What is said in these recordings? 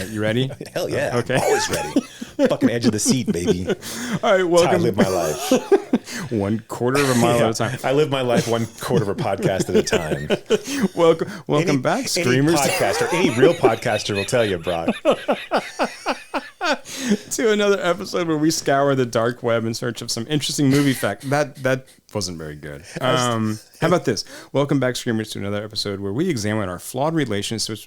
right, you ready? Hell yeah. Okay. Always ready. Fucking edge of the seat, baby. All right, welcome. That's how I live my life. 1/4 of a mile at a time. I live my life 1/4 of a podcast at a time. Welcome back, Screamers. Any podcaster, any real podcaster will tell you, Brock. To another episode where we scour the dark web in search of some interesting movie fact. That wasn't very good. How about this? Welcome back, Screamers, to another episode where we examine our flawed relationships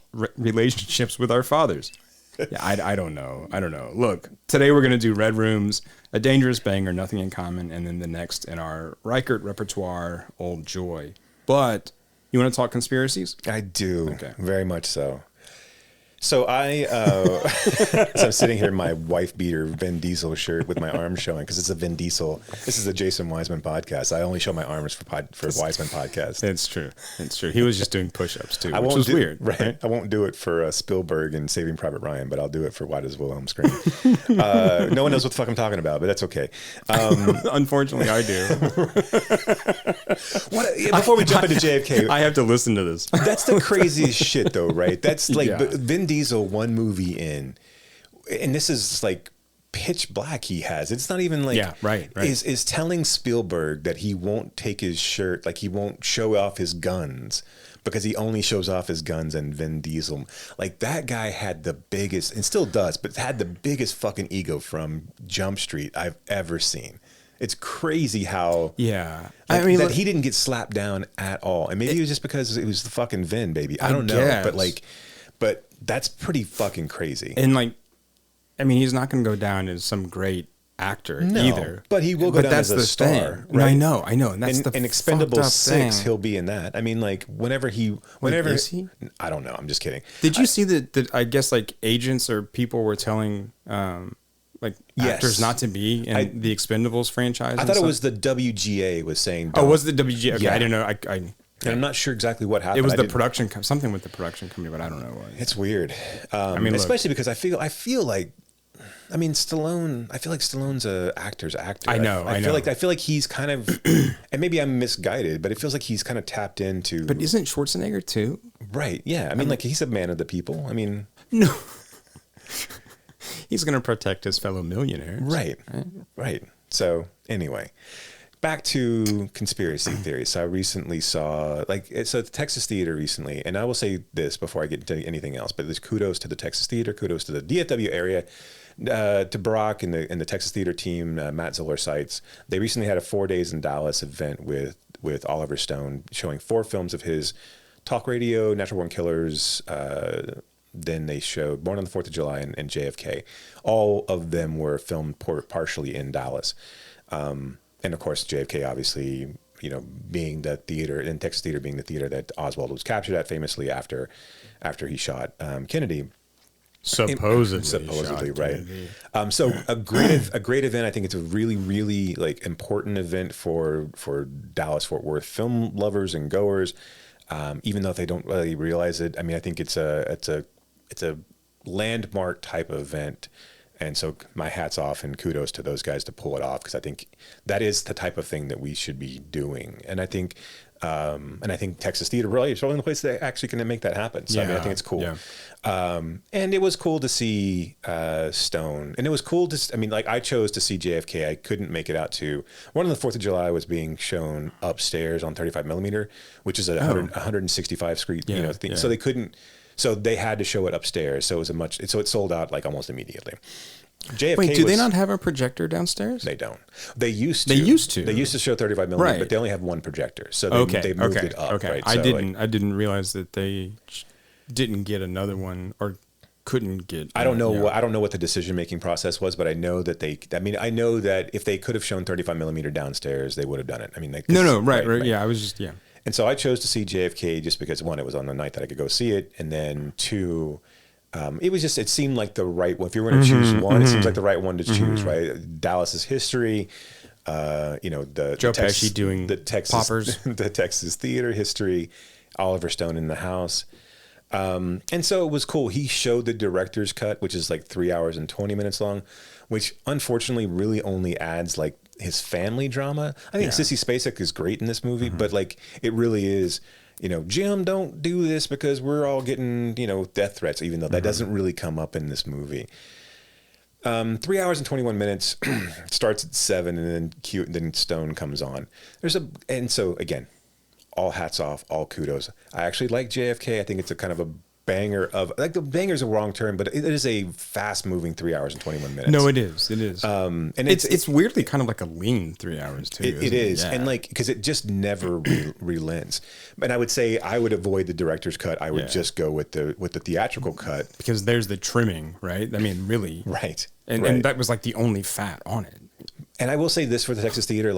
with our fathers. Yeah, I don't know. Look, today we're going to do Red Rooms, A Dangerous Banger, Nothing in Common, and then the next in our Reichardt repertoire, Old Joy. But you want to talk conspiracies? I do. Okay. Very much so. So I'm sitting here in my wife beater Vin Diesel shirt with my arms showing because it's a Vin Diesel. This is a Jason Wiseman podcast. I only show my arms for Wiseman podcast. It's true. He was just doing push-ups too, which was weird. Right. I won't do it for Spielberg and Saving Private Ryan, but I'll do it for Why Does the Wilhelm Scream? No one knows what the fuck I'm talking about, but that's okay. Unfortunately, I do. Before we jump into JFK, I have to listen to this. That's the craziest shit, though, right? That's like Vin Diesel, one movie in, and this is like pitch black. He has. It's not even like right. Is telling Spielberg that he won't take his shirt, like he won't show off his guns because he only shows off his guns and Vin Diesel. Like that guy had the biggest, and still does, but had the biggest fucking ego from Jump Street I've ever seen. It's crazy how I mean that he didn't get slapped down at all, and maybe it was just because it was the fucking Vin, baby. I don't know, guess. but that's pretty fucking crazy. And like, I mean, he's not going to go down as some great actor either. But he will go down as a star. Thing. Right? I know. And that's the Expendables 6, thing. he'll be in that. I mean, like whenever is he? I don't know. I'm just kidding. Did you see that? I guess like agents or people were telling actors not to be in the Expendables franchise. I thought it was the WGA was saying. Oh, was it the WGA? Okay, yeah. I didn't know. And I'm not sure exactly what happened. It was something with the production company, but I don't know what. It's weird. Especially because I feel like, I mean, Stallone. I feel like Stallone's a actor's actor. I know. I feel like he's kind of, and maybe I'm misguided, but it feels like he's kind of tapped into. But isn't Schwarzenegger too? Right. Yeah. I mean, like he's a man of the people. I mean, no. He's going to protect his fellow millionaires. Right. So anyway. Back to conspiracy theories. So I recently saw, at the Texas Theater recently, and I will say this before I get into anything else, but there's kudos to the Texas Theater, kudos to the DFW area, to Brock and the Texas Theater team, Matt Zoller Sites. They recently had a 4 days in Dallas event with Oliver Stone, showing 4 films of his: Talk Radio, Natural Born Killers. Then they showed Born on the 4th of July and JFK. All of them were filmed partially in Dallas. And of course, JFK, obviously, being the theater, and Texas Theater being the theater that Oswald was captured at famously after he shot Kennedy. Supposedly, right? So a great event. I think it's a really, really important event for Dallas Fort Worth film lovers and goers. Even though if they don't really realize it, I mean, I think it's a landmark type of event. And so my hat's off and kudos to those guys to pull it off, because I think that is the type of thing that we should be doing. And I think Texas Theater really is the place that actually can make that happen. So I mean, I think it's cool. Yeah. And it was cool to see Stone, and it was cool to. I chose to see JFK. I couldn't make it out to one on the 4th of July. Was being shown upstairs on 35 millimeter, which is a 165 screen thing. Yeah. So they couldn't. So they had to show it upstairs. So it sold out almost immediately. JFK. Wait, do they not have a projector downstairs? They don't. They used to. They used to show 35 millimeter, but they only have one projector. So they moved it up. Okay. Right? I didn't realize that they didn't get another one or couldn't get. I don't know. I don't know what the decision making process was, but I know that I know that if they could have shown 35 millimeter downstairs, they would have done it. I mean, right. Yeah, I was just And so I chose to see JFK just because, one, it was on the night that I could go see it, and then two, it seemed like the right one. If you were going to choose one, it seems like the right one to choose, right? Dallas's history, the Joe Pesci doing the Texas poppers, the Texas Theater history, Oliver Stone in the house. And so it was cool. He showed the director's cut, which is 3 hours and 20 minutes long, which unfortunately really only adds his family drama. I think Sissy Spacek is great in this movie, but it really is Jim, don't do this because we're all getting, death threats, even though that doesn't really come up in this movie. 3 hours and 21 minutes, starts at 7, and then Stone comes on. And so again, all hats off, all kudos. I actually like JFK. I think it's a kind of a banger the banger is a wrong term, but it is a fast moving 3 hours and 21 minutes. No, it is. And it's weirdly kind of like a lean 3 hours too. It is. Yeah. And because it just never relents. And I would say I would avoid the director's cut. I would just go with the theatrical cut. Because there's the trimming, right? I mean, really. Right. And that was like the only fat on it. And I will say this for the Texas Theater,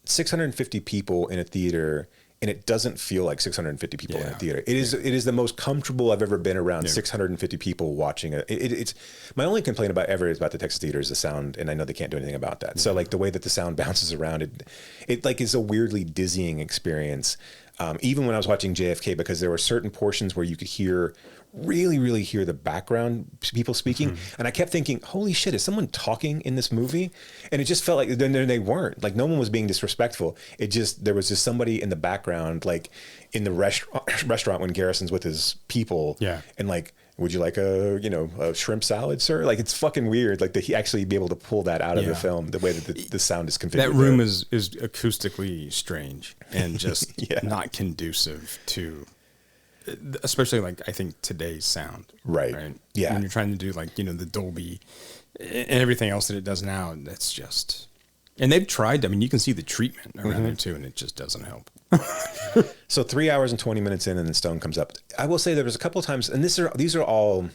650 people in a theater, and it doesn't feel like 650 people in a theater. It is the most comfortable I've ever been around 650 people watching it. It's my only complaint about the Texas Theater is the sound, and I know they can't do anything about that. So the way that the sound bounces around, it is a weirdly dizzying experience. Even when I was watching JFK, because there were certain portions where you could really hear the background people speaking. And I kept thinking, holy shit, is someone talking in this movie? And it just felt like then they weren't. No one was being disrespectful. There was just somebody in the background, in the restaurant when Garrison's with his people. Yeah. And would you like a shrimp salad, sir? It's fucking weird. That he actually be able to pull that out of the film, the way that the sound is configured. That room is acoustically strange and just not conducive to, especially I think today's sound. Right. Yeah. When you're trying to do the Dolby and everything else that it does now, that's just, and they've tried. I mean, you can see the treatment around there too, and it just doesn't help. So 3 hours and 20 minutes in, and then Stone comes up. I will say there was a couple of times, and these are all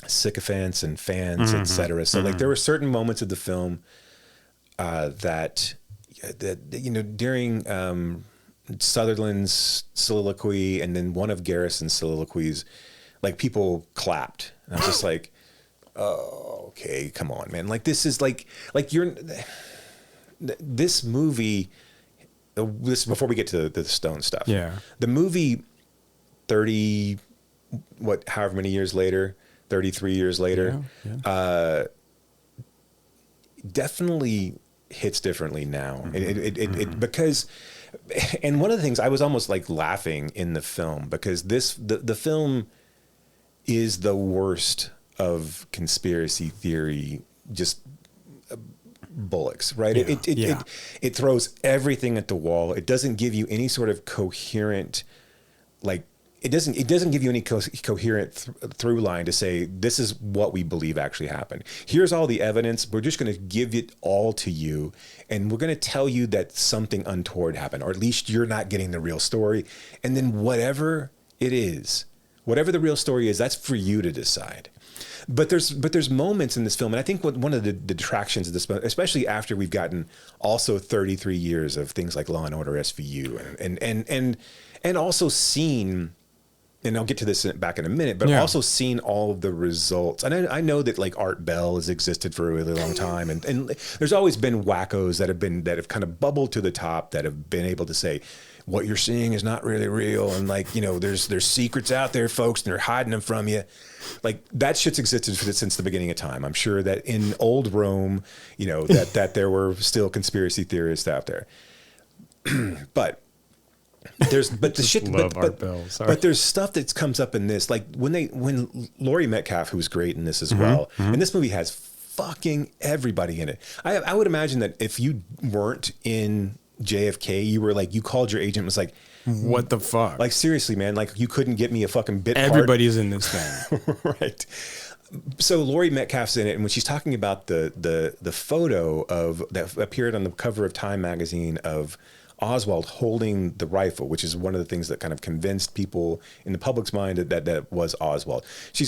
sycophants and fans, etc. So there were certain moments of the film that during Sutherland's soliloquy and then one of Garrison's soliloquies, people clapped. And I was just like, oh, okay, come on, man. This is this movie. This before we get to the Stone stuff. Yeah. The movie however many years later, 33 years later, definitely hits differently now. Because, and one of the things I was almost laughing in the film, because the film is the worst of conspiracy theory, just bullocks, right? It throws everything at the wall. It doesn't give you any sort of coherent, it doesn't give you any coherent through line to say this is what we believe actually happened. Here's all the evidence. We're just going to give it all to you, and we're going to tell you that something untoward happened, or at least you're not getting the real story. And then whatever it is, whatever the real story is, that's for you to decide. But there's moments in this film, and I think one of the detractions of this, especially after we've gotten also 33 years of things like Law and Order SVU, and also seen, and I'll get to this back in a minute, but also seen all of the results. And I know that Art Bell has existed for a really long time, and there's always been wackos that have kind of bubbled to the top, that have been able to say, what you're seeing is not really real, and there's secrets out there, folks, and they're hiding them from you. That shit's existed since the beginning of time. I'm sure that in old Rome, that there were still conspiracy theorists out there. but there's stuff that comes up in this, when Laurie Metcalf, who's great in this as well, and this movie has fucking everybody in it. I would imagine that if you weren't in JFK, you called your agent and was like, what the fuck? Seriously, man, you couldn't get me a fucking bit Everybody's in this thing. Right. So Laurie Metcalf's in it, and when she's talking about the photo that appeared on the cover of Time magazine of Oswald holding the rifle, which is one of the things that kind of convinced people in the public's mind that was Oswald. She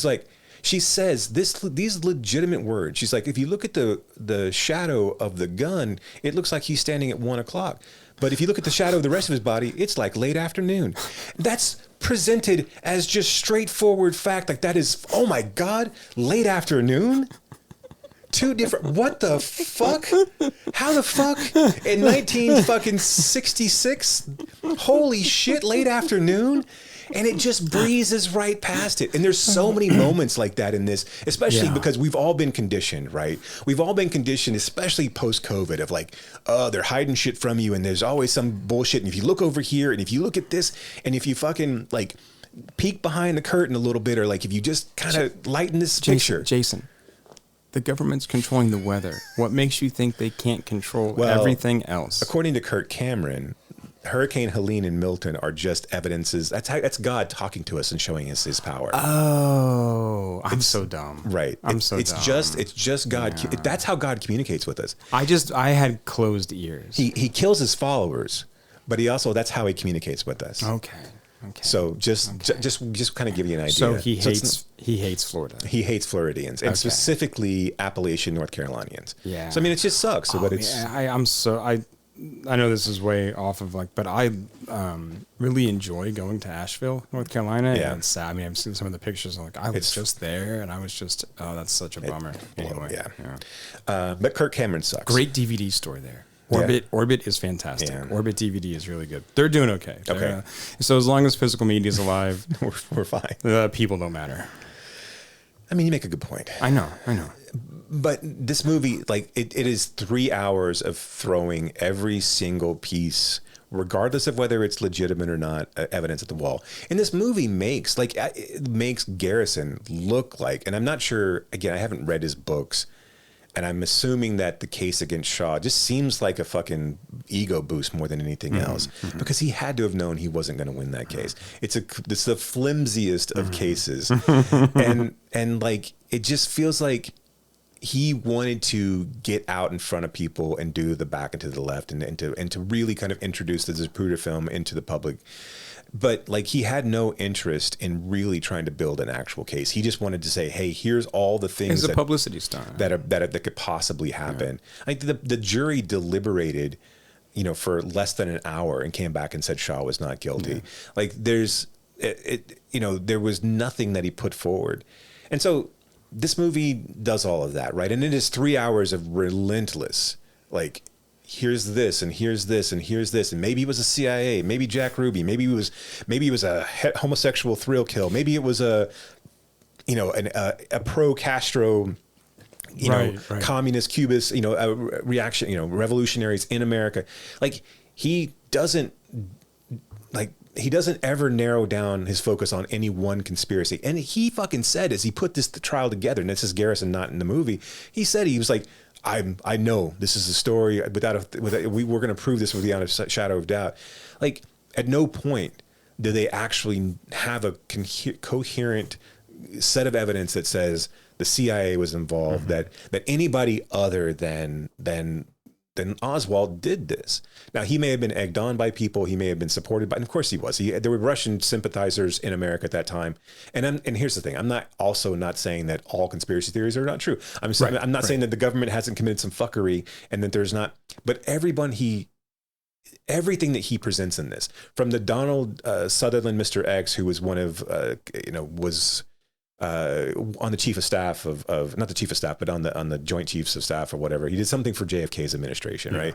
says these legitimate words. She's like, if you look at the shadow of the gun, it looks like he's standing at 1 o'clock. But if you look at the shadow of the rest of his body, it's late afternoon. That's presented as just straightforward fact. That is, oh my God, late afternoon? Two different, what the fuck? How the fuck? In 1966? Holy shit, late afternoon? and it just breezes right past it. And there's so many moments like that in this, especially because we've all been conditioned, right? We've all been conditioned, especially post-COVID, of like, oh, they're hiding shit from you, and there's always some bullshit. And if you look over here, and if you look at this, and if you fucking like peek behind the curtain a little bit, or like if you just kind of lighten this picture. Jason, the government's controlling the weather. What makes you think they can't control everything else? According to Kirk Cameron, Hurricane Helene and Milton are just evidences. That's God talking to us and showing us his power. Oh, I'm so dumb. Right. It's just God. Yeah. That's how God communicates with us. I had closed ears. He kills his followers, but that's how he communicates with us. Okay. So just kind of give you an idea. So he hates Florida. He hates Floridians, and specifically Appalachian North Carolinians. Yeah. So I mean, it just sucks. But I know this is way off of but I really enjoy going to Asheville, North Carolina. Yeah. And it's sad. I mean, I've seen some of the pictures. And I was just there, and I was just, that's such a bummer. Anyway. Yeah. But Kirk Cameron sucks. Great DVD store there. Orbit is fantastic. Yeah. Orbit DVD is really good. They're doing okay. So as long as physical media is alive, we're fine. People don't matter. I mean, you make a good point. I know. But this movie, it is 3 hours of throwing every single piece, regardless of whether it's legitimate or not, evidence at the wall. And this movie makes Garrison look like, and I'm not sure, again, I haven't read his books, and I'm assuming that the case against Shaw just seems like a fucking ego boost more than anything else, because he had to have known he wasn't going to win that case. It's the flimsiest of cases. and it just feels like he wanted to get out in front of people and do the back and to the left and to really kind of introduce the Zapruder film into the public. But he had no interest in really trying to build an actual case. He just wanted to say, "Hey, here's all the things a publicity stunt that could possibly happen." Yeah. The jury deliberated, for less than an hour and came back and said Shaw was not guilty. Yeah. There was nothing that he put forward, and so this movie does all of that, right? And it is 3 hours of relentless, here's this and here's this and here's this, and maybe it was a CIA, maybe Jack Ruby, maybe it was a homosexual thrill kill, maybe it was a pro Castro, communist Cubist, a reaction, revolutionaries in America. He doesn't ever narrow down his focus on any one conspiracy. And he fucking said, as he put this trial together, and this is Garrison not in the movie, he said, he was like, I know this is a story we're going to prove this without a shadow of doubt. At no point do they actually have a coherent set of evidence that says the CIA was involved, that anybody other than Oswald did this. Now, he may have been egged on by people. He may have been supported by, and of course he was. There were Russian sympathizers in America at that time. And here's the thing. I'm not saying that all conspiracy theories are not true. I'm not saying that the government hasn't committed some fuckery and that there's not, but everything that he presents in this, from the Donald Sutherland, Mr. X, who was one of, was on the chief of staff of not the chief of staff, but on the joint chiefs of staff or whatever. He did something for JFK's administration, right?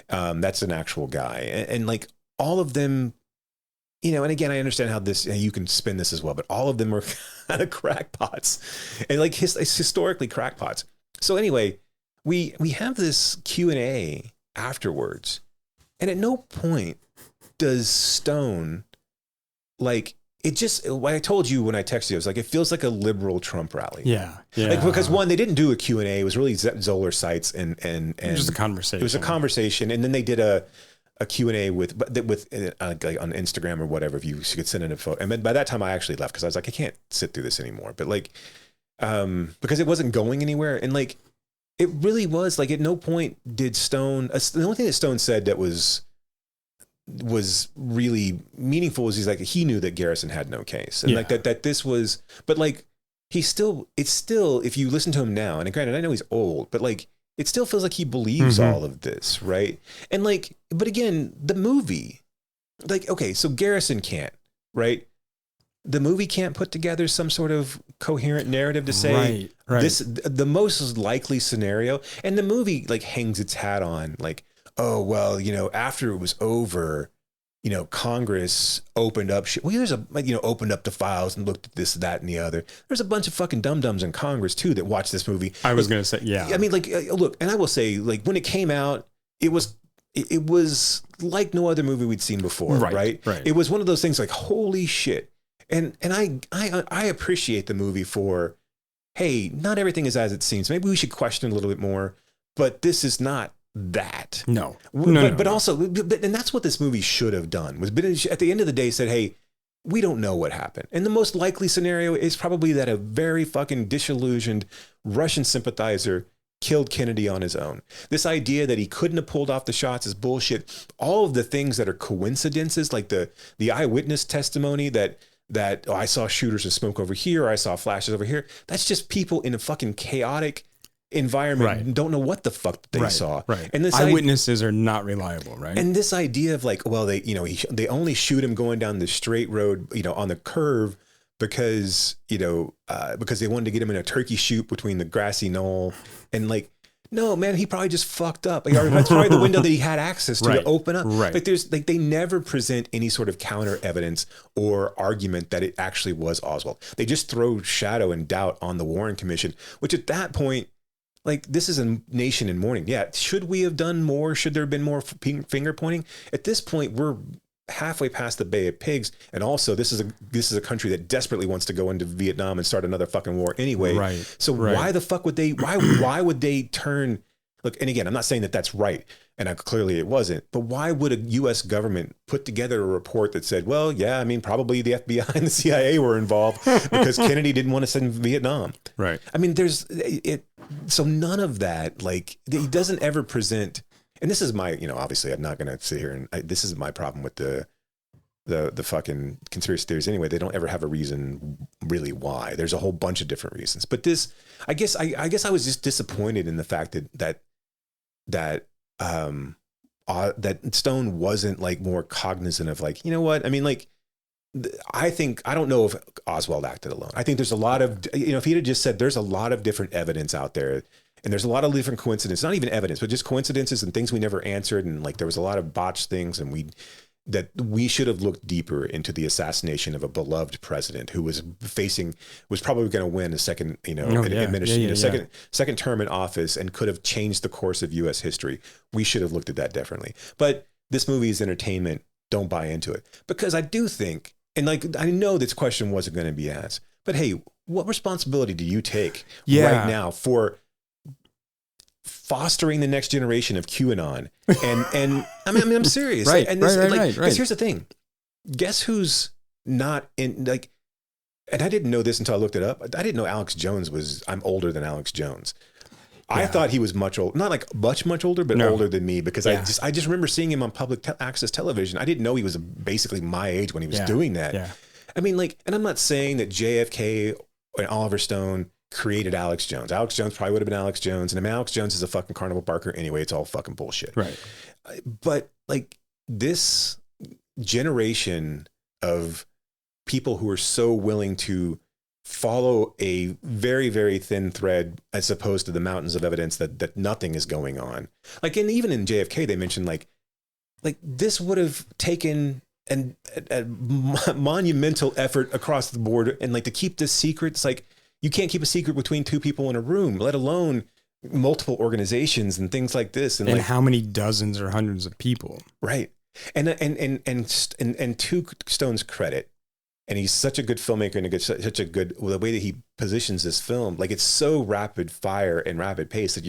That's an actual guy. And all of them, and again, I understand how you can spin this as well, but all of them were kind of crackpots and historically crackpots. So anyway, we have this Q&A afterwards, and at no point does Stone it just, I told you when I texted you, I was it feels like a liberal Trump rally. Yeah. Because one, they didn't do a Q&A. It was really Zoller Seitz and just a conversation. It was a conversation. And then they did a Q&A with on Instagram or whatever, if you could send in a photo. And then by that time I actually left because I was I can't sit through this anymore. But because it wasn't going anywhere. And it really was at no point did Stone, the only thing that Stone said that was really meaningful was he knew that Garrison had no case, and that this was, but it's still, if you listen to him now, and granted I know he's old, but it still feels like he believes all of this, right? And but again, the movie, okay, so Garrison can't, right? The movie can't put together some sort of coherent narrative to say this, the most likely scenario, and the movie hangs its hat on oh, well, after it was over, Congress opened up shit. Well, opened up the files and looked at this, that, and the other. There's a bunch of fucking dum-dums in Congress too that watched this movie. I was going to say, yeah. I mean, look, and I will say, like, when it came out, it was like no other movie we'd seen before, right? It was one of those things like, holy shit. And I appreciate the movie for, hey, not everything is as it seems. Maybe we should question a little bit more, but this is not that. No. But that's what this movie should have done, was at the end of the day said, hey, we don't know what happened. And the most likely scenario is probably that a very fucking disillusioned Russian sympathizer killed Kennedy on his own. This idea that he couldn't have pulled off the shots is bullshit. All of the things that are coincidences, like the eyewitness testimony that I saw shooters of smoke over here, or I saw flashes over here. That's just people in a fucking chaotic environment and don't know what the fuck they saw. Right. And this eyewitnesses are not reliable, right? And this idea of like, well, they only shoot him going down the straight road, on the curve because they wanted to get him in a turkey shoot between the grassy knoll, and like, no, man, he probably just fucked up. Like, that's probably the window that he had access to open up. Right. Like they never present any sort of counter evidence or argument that it actually was Oswald. They just throw shadow and doubt on the Warren Commission, which at that point, like, this is a nation in mourning. Yeah. Should we have done more? Should there have been more finger pointing? At this point, we're halfway past the Bay of Pigs. And also this is a country that desperately wants to go into Vietnam and start another fucking war anyway. Right. So why the fuck would why would they turn, look, and again, I'm not saying that that's right. And clearly it wasn't, but why would a U.S. government put together a report that said, well, yeah, I mean, probably the FBI and the CIA were involved because Kennedy didn't want to send Vietnam. Right. I mean, so none of that, like, he doesn't ever present. And this is my, obviously I'm not going to sit here and this is my problem with the fucking conspiracy theories anyway. They don't ever have a reason really why. There's a whole bunch of different reasons. But this, I guess I was just disappointed in the fact that Stone wasn't like more cognizant of like, you know what? I mean, like, I don't know if Oswald acted alone. I think there's a lot of, if he had just said there's a lot of different evidence out there, and there's a lot of different coincidences, not even evidence, but just coincidences and things we never answered. And like, there was a lot of botched things, and we should have looked deeper into the assassination of a beloved president who was probably going to win a second, second term in office, and could have changed the course of U.S. history. We should have looked at that differently. But this movie is entertainment. Don't buy into it, because I do think, and like, I know this question wasn't going to be asked, but hey, what responsibility do you take right now for fostering the next generation of QAnon? And I mean, I'm serious. Right. Because here's the thing. Guess who's not in, like, and I didn't know this until I looked it up. I didn't know Alex Jones I'm older than Alex Jones. Yeah. I thought he was much older, not like much older, but older than me, because I just remember seeing him on public access television. I didn't know he was basically my age when he was doing that. Yeah. I mean, like, and I'm not saying that JFK and Oliver Stone created Alex Jones. Alex Jones probably would have been Alex Jones. And I mean, Alex Jones is a fucking carnival barker anyway. It's all fucking bullshit. Right. But like, this generation of people who are so willing to follow a very, very thin thread as opposed to the mountains of evidence that nothing is going on. Like, and even in JFK, they mentioned like this would have taken a monumental effort across the board. And like, to keep this secret, it's like, you can't keep a secret between two people in a room, let alone multiple organizations and things like this. And like, how many dozens or hundreds of people? Right. And to Stone's credit, and he's such a good filmmaker and the way that he positions this film, like, it's so rapid fire and rapid pace that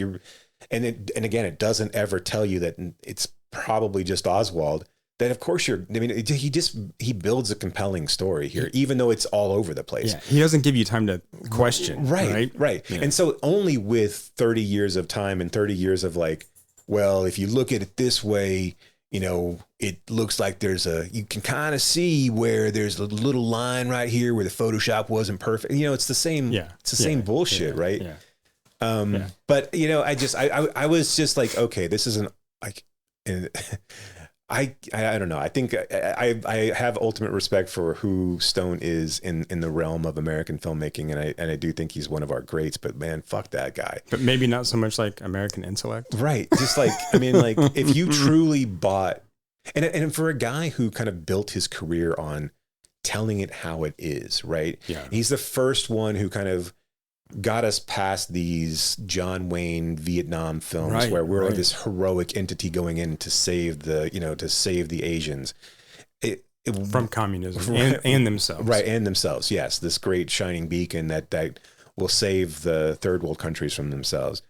and again, it doesn't ever tell you that it's probably just Oswald. That of course he builds a compelling story here, even though it's all over the place. Yeah, he doesn't give you time to question. Right. Yeah. And so only with 30 years of time and 30 years of like, well, if you look at it this way, it looks like you can kind of see where there's a little line right here where the Photoshop wasn't perfect. It's the same. Yeah. It's the same bullshit, right? Yeah. But I was just like, okay, this isn't like, I don't know. I think I have ultimate respect for who Stone is in the realm of American filmmaking, and I do think he's one of our greats. But man, fuck that guy. But maybe not so much like American intellect, right? Just like, I mean, like, if you truly bought And for a guy who kind of built his career on telling it how it is, right? Yeah. He's the first one who kind of got us past these John Wayne Vietnam films where we're this heroic entity going in to save the Asians. From communism and themselves. Right, and themselves, yes. This great shining beacon that will save the third world countries from themselves.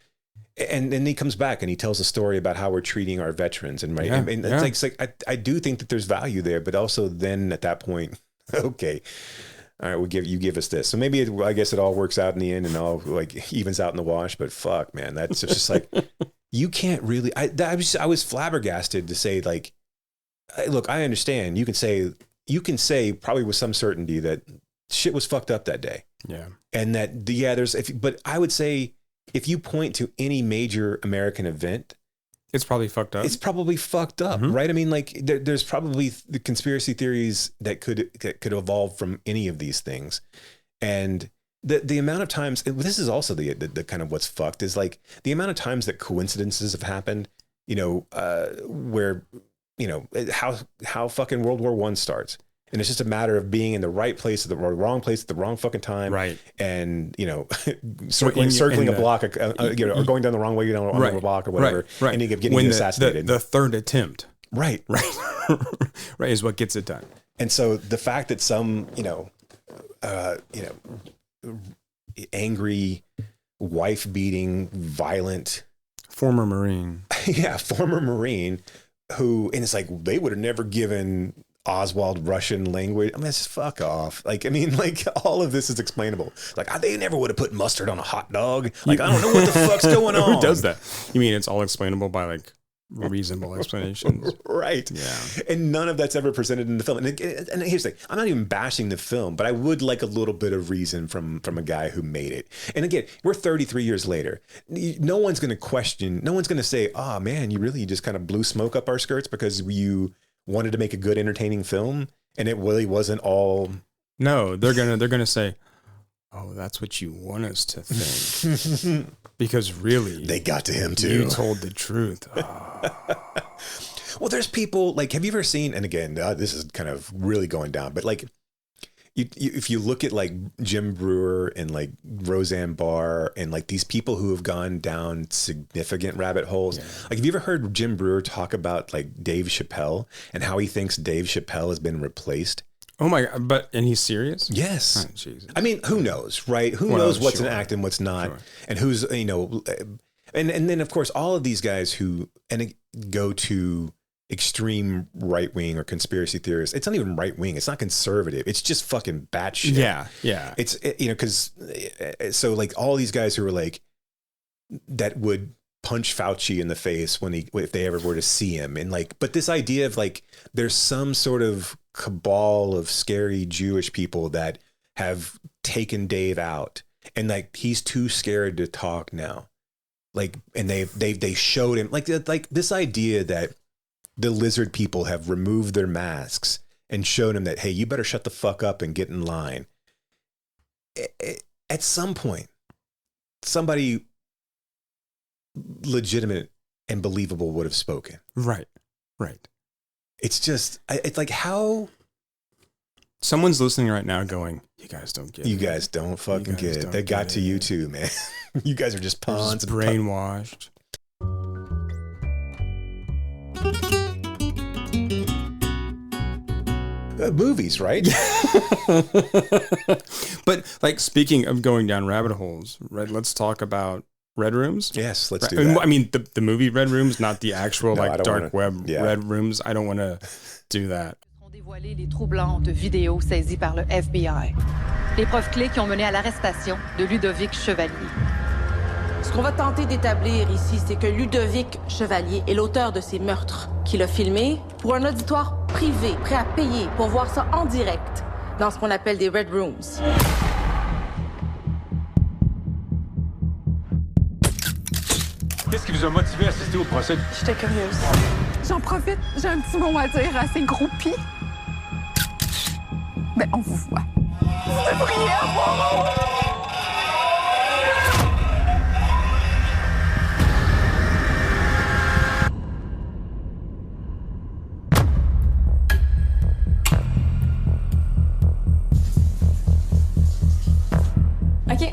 And then he comes back and he tells a story about how we're treating our veterans. And it's like I do think that there's value there, but also then at that point, okay, all right, you give us this. So maybe I guess it all works out in the end and all like evens out in the wash, but fuck, man, that's just like, you can't really, I was flabbergasted to say like, look, I understand. You can say probably with some certainty that shit was fucked up that day. Yeah. And that, but I would say if you point to any major American event, it's probably fucked up. It's probably fucked up, right? I mean, like there's probably the conspiracy theories that could evolve from any of these things. And the amount of times, and this is also the kind of what's fucked is like the amount of times that coincidences have happened, where, how fucking World War I starts. And it's just a matter of being in the right place at the wrong place at the wrong fucking time. Right. And, circling a block, or going down the wrong way down a block or whatever. Right. And you get getting assassinated. The third attempt. Right. Right. Is what gets it done. And so the fact that some, angry, wife beating, violent. Former Marine. Yeah. Former Marine who, and it's like, they would have never given Oswald Russian language. I mean, it's just fuck off. Like, I mean, like all of this is explainable. Like they never would have put mustard on a hot dog. Like, I don't know what the fuck's going on. Who does that? You mean it's all explainable by like reasonable explanations? Right. Yeah. And none of that's ever presented in the film. And here's the thing. I'm not even bashing the film, but I would like a little bit of reason from a guy who made it. And again, we're 33 years later. No one's going to say, oh man, you really just kind of blew smoke up our skirts because you wanted to make a good, entertaining film, and it really wasn't all. No, they're gonna say, "Oh, that's what you want us to think," because really, they got to him too. You told the truth. Oh. Well, there's people like, have you ever seen? And again, this is kind of really going down, but like, if you look at like Jim Brewer and like Roseanne Barr and like these people who have gone down significant rabbit holes, like have you ever heard Jim Brewer talk about like Dave Chappelle and how he thinks Dave Chappelle has been replaced? Oh my God! And he's serious? Yes. Oh, Jesus. I mean, who knows, right? Who knows what's an act and what's not, and who's and then of course all of these guys who go to extreme right wing or conspiracy theorists. It's not even right wing. It's not conservative. It's just fucking batshit. Yeah, yeah. It's because so like all these guys who are like that would punch Fauci in the face if they ever were to see him, and like, but this idea of like there's some sort of cabal of scary Jewish people that have taken Dave out, and like he's too scared to talk now. Like, and they showed him like this idea that the lizard people have removed their masks and shown him that, hey, you better shut the fuck up and get in line. At some point, somebody legitimate and believable would have spoken. Right. It's just, it's like how... Someone's listening right now going, you guys don't get it. You guys don't fucking get it. They got to you too, man. You guys are just pawns. Just brainwashed. Movies, right? But like, speaking of going down rabbit holes, right? Let's talk about Red Rooms. Yes, let's do that. I mean, the movie Red Rooms, not the actual dark web yeah. Red Rooms. I don't want to do that. Dévoiler les troublantes vidéos saisies par le FBI. Les preuves clés qui ont mené à l'arrestation de Ludovic Chevalier. Ce qu'on va tenter d'établir ici, c'est que Ludovic Chevalier est l'auteur de ces meurtres, qu'il a filmé pour un auditoire privé, prêt à payer pour voir ça en direct, dans ce qu'on appelle des Red Rooms. Qu'est-ce qui vous a motivé à assister au procès? J'étais curieuse. J'en profite, j'ai un petit mot à dire à ces groupies. Ben, on vous voit. Vous devriez avoir...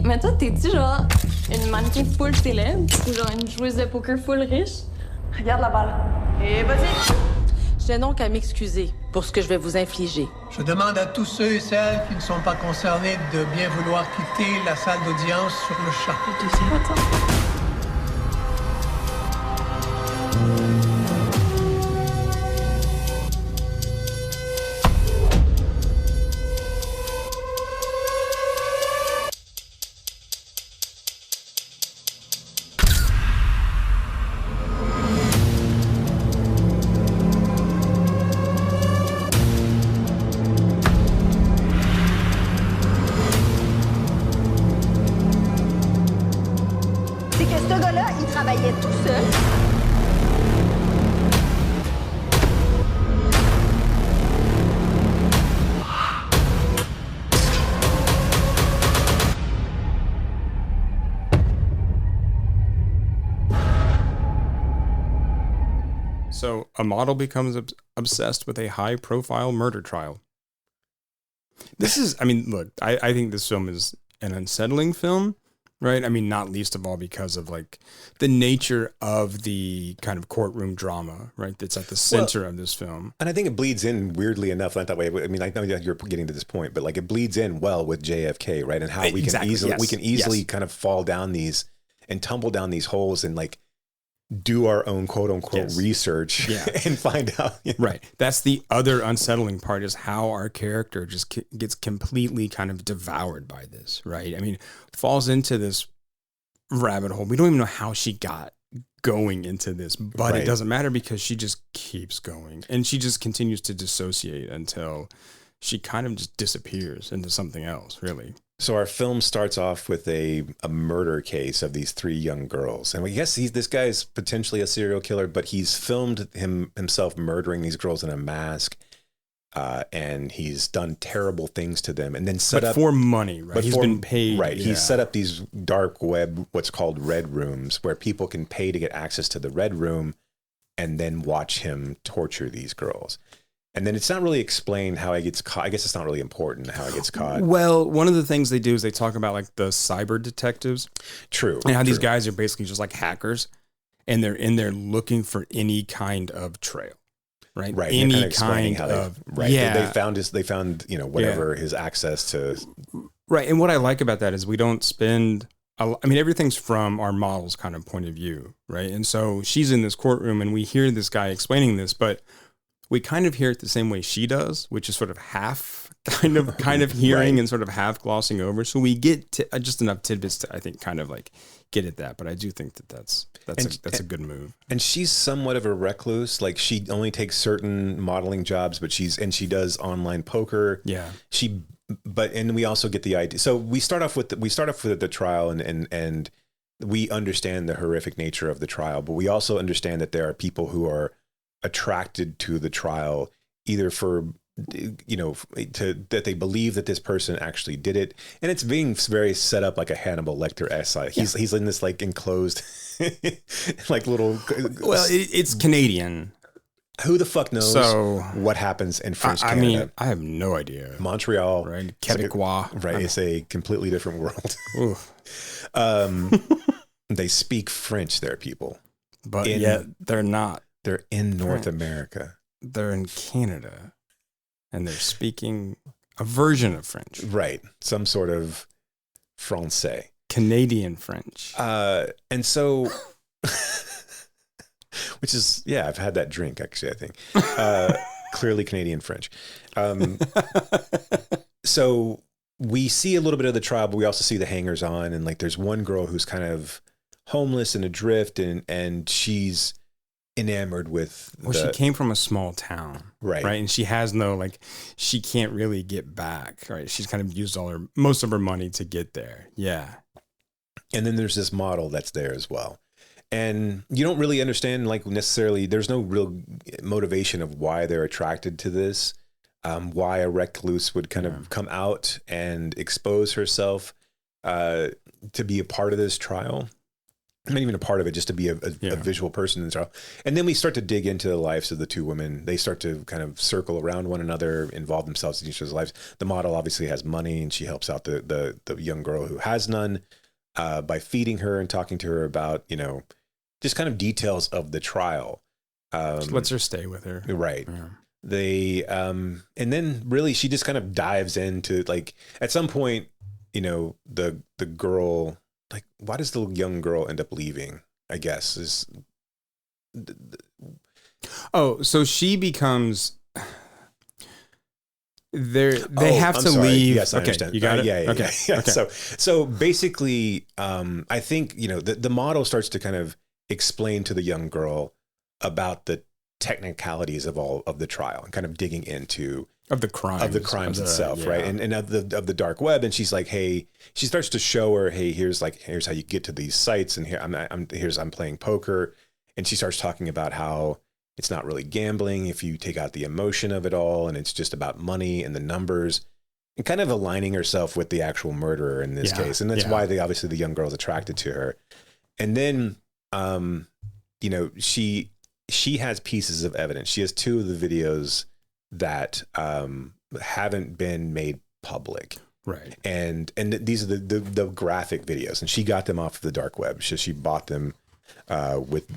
Mais toi, t'es-tu genre une mannequin full célèbre ou genre une joueuse de poker full riche? Regarde la balle. Et vas-y! Je tiens donc à m'excuser pour ce que je vais vous infliger. Je demande à tous ceux et celles qui ne sont pas concernés de bien vouloir quitter la salle d'audience sur le champ. C'est que ce gars-là, il travaillait tout seul. So a model becomes obsessed with a high-profile murder trial. This is, I mean, look, I think this film is an unsettling film, right? I mean, not least of all because of like the nature of the kind of courtroom drama, right? That's at the center of this film. And I think it bleeds in weirdly enough, not that way. I mean, I know you're getting to this point, but like it bleeds in well with JFK, right? And how we can easily kind of fall down these and tumble down these holes and like do our own quote unquote research and find out. You know? Right. That's the other unsettling part is how our character just gets completely kind of devoured by this, right? I mean, falls into this rabbit hole. We don't even know how she got going into this, but it doesn't matter because she just keeps going and she just continues to dissociate until she kind of just disappears into something else, really. So our film starts off with a murder case of these three young girls. And we guess this guy is potentially a serial killer, but he's filmed himself murdering these girls in a mask. And he's done terrible things to them and then set up for money, right? He's been paid. Right. He's set up these dark web, what's called red rooms, where people can pay to get access to the red room and then watch him torture these girls. And then it's not really explained how he gets caught. I guess it's not really important how he gets caught. Well, one of the things they do is they talk about like the cyber detectives. True. And how these guys are basically just like hackers and they're in there looking for any kind of trail. Right. Right. Any kind of. Right. Yeah. They found, you know, whatever his access to. Right. And what I like about that is we don't spend. I mean, everything's from our model's kind of point of view. Right. And so she's in this courtroom and we hear this guy explaining this, but we kind of hear it the same way she does, which is sort of half kind of hearing and sort of half glossing over. So we get just enough tidbits to, I think, kind of like get at that. But I do think that's a good move. And she's somewhat of a recluse. Like she only takes certain modeling jobs, but she does online poker. Yeah. And we also get the idea. So we start off with the trial and we understand the horrific nature of the trial, but we also understand that there are people who are attracted to the trial either for, you know, that they believe that this person actually did it, and it's being very set up like a Hannibal Lecter essay. He's in this like enclosed like little it's Canadian. Who the fuck knows what happens in French Canada? I mean, I have no idea. Montreal, right? Quebecois, right? It's a completely different world. They speak French there, people, but yet they're not. They're in North America. They're in Canada, and they're speaking a version of French. Right. Some sort of Francais. Canadian French. And so, which is, I've had that drink, actually, I think. Clearly Canadian French. So we see a little bit of the trial, but we also see the hangers on. And like, there's one girl who's kind of homeless and adrift, and she's enamored with she came from a small town, right, and she has she can't really get back, right? She's kind of used most of her money to get there. And then there's this model that's there as well, and you don't really understand like necessarily, there's no real motivation of why they're attracted to this, why a recluse would kind of come out and expose herself to be a part of this trial. not even a part of it, just to be a visual person and so. And then we start to dig into the lives of the two women. They start to kind of circle around one another, involve themselves in each other's lives. The model obviously has money, and she helps out the young girl who has none by feeding her and talking to her about, you know, just kind of details of the trial. Just lets her stay with her. Right. Yeah. They and then really she just kind of dives into, like, at some point, you know, the girl, like, why does the young girl end up leaving? I guess is. Oh, so she becomes. They have to leave. Yes, I understand. You got it. Yeah. Okay. So basically, I think, you know, the model starts to kind of explain to the young girl about the technicalities of all of the trial and kind of digging into the crimes itself, right? And of the dark web. And she's like, hey, she starts to show her, hey, here's how you get to these sites, and here I'm playing poker, and she starts talking about how it's not really gambling if you take out the emotion of it all, and it's just about money and the numbers, and kind of aligning herself with the actual murderer in this case. And that's why obviously the young girl's attracted to her. And then, you know, she has pieces of evidence. She has two of the videos that haven't been made public. Right. And these are the graphic videos, and she got them off of the dark web. She bought them with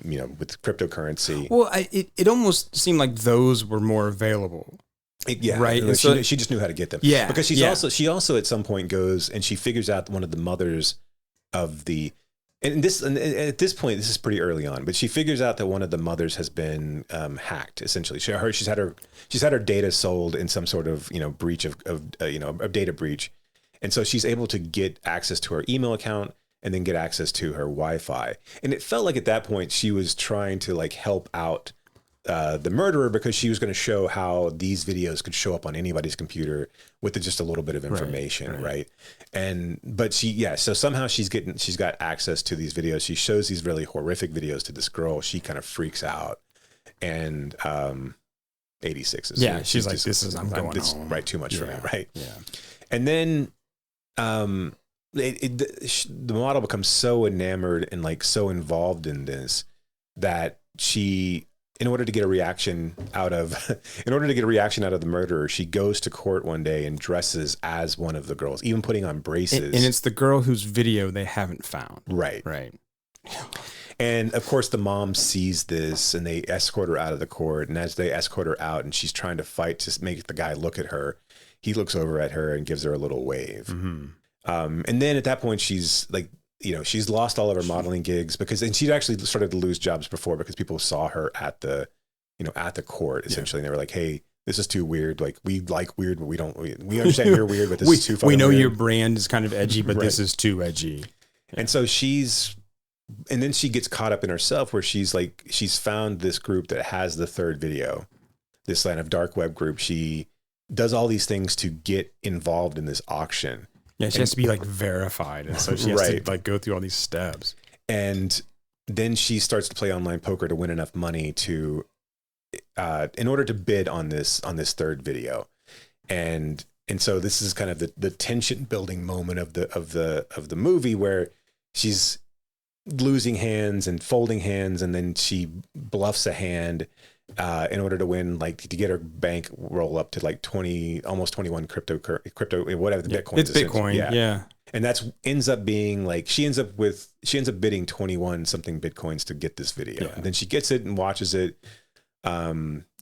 cryptocurrency. Well, it almost seemed like those were more available. Right. And she just knew how to get them. Yeah. Because she also at some point goes and she figures out one of the mothers of the. And at this point, this is pretty early on, but she figures out that one of the mothers has been hacked. Essentially, she's had her data sold in some sort of, you know, breach of a data breach, and so she's able to get access to her email account and then get access to her Wi-Fi. And it felt like at that point she was trying to, like, help out the murderer, because she was going to show how these videos could show up on anybody's computer with just a little bit of information, right? But so somehow she's got access to these videos. She shows these really horrific videos to this girl. She kind of freaks out, and 86 is she's like, I'm going home. Right, too much for me, right? Yeah, and then the model becomes so enamored and, like, so involved in this that she. In order to get a reaction out of the murderer, she goes to court one day and dresses as one of the girls, even putting on braces. And it's the girl whose video they haven't found. Right. And of course, the mom sees this, and they escort her out of the court. And as they escort her out, and she's trying to fight to make the guy look at her, he looks over at her and gives her a little wave. Mm-hmm. And then at that point, she's like, you know, she's lost all of her modeling gigs and she'd actually started to lose jobs before because people saw her at the court, essentially. And they were like, hey, this is too weird. Like, we like weird, but we understand you're weird, but this is too fucking weird. We know your weird. brand is kind of edgy, but this is too edgy. Yeah. And so and then she gets caught up in herself, where she's found this group that has the third video, this kind of dark web group. She does all these things to get involved in this auction. Yeah, she has to be, like, verified, and so she has to, like, go through all these steps. And then she starts to play online poker to win enough money to, in order to bid on this third video, and so this is kind of the tension building moment of the movie, where she's losing hands and folding hands, and then she bluffs a hand in order to win, like, to get her bank roll up to, like, 20, almost 21 crypto, whatever the Bitcoin. It's Bitcoin, yeah. And ends up being like, she ends up bidding 21 something Bitcoins to get this video. Yeah. And then she gets it and watches it.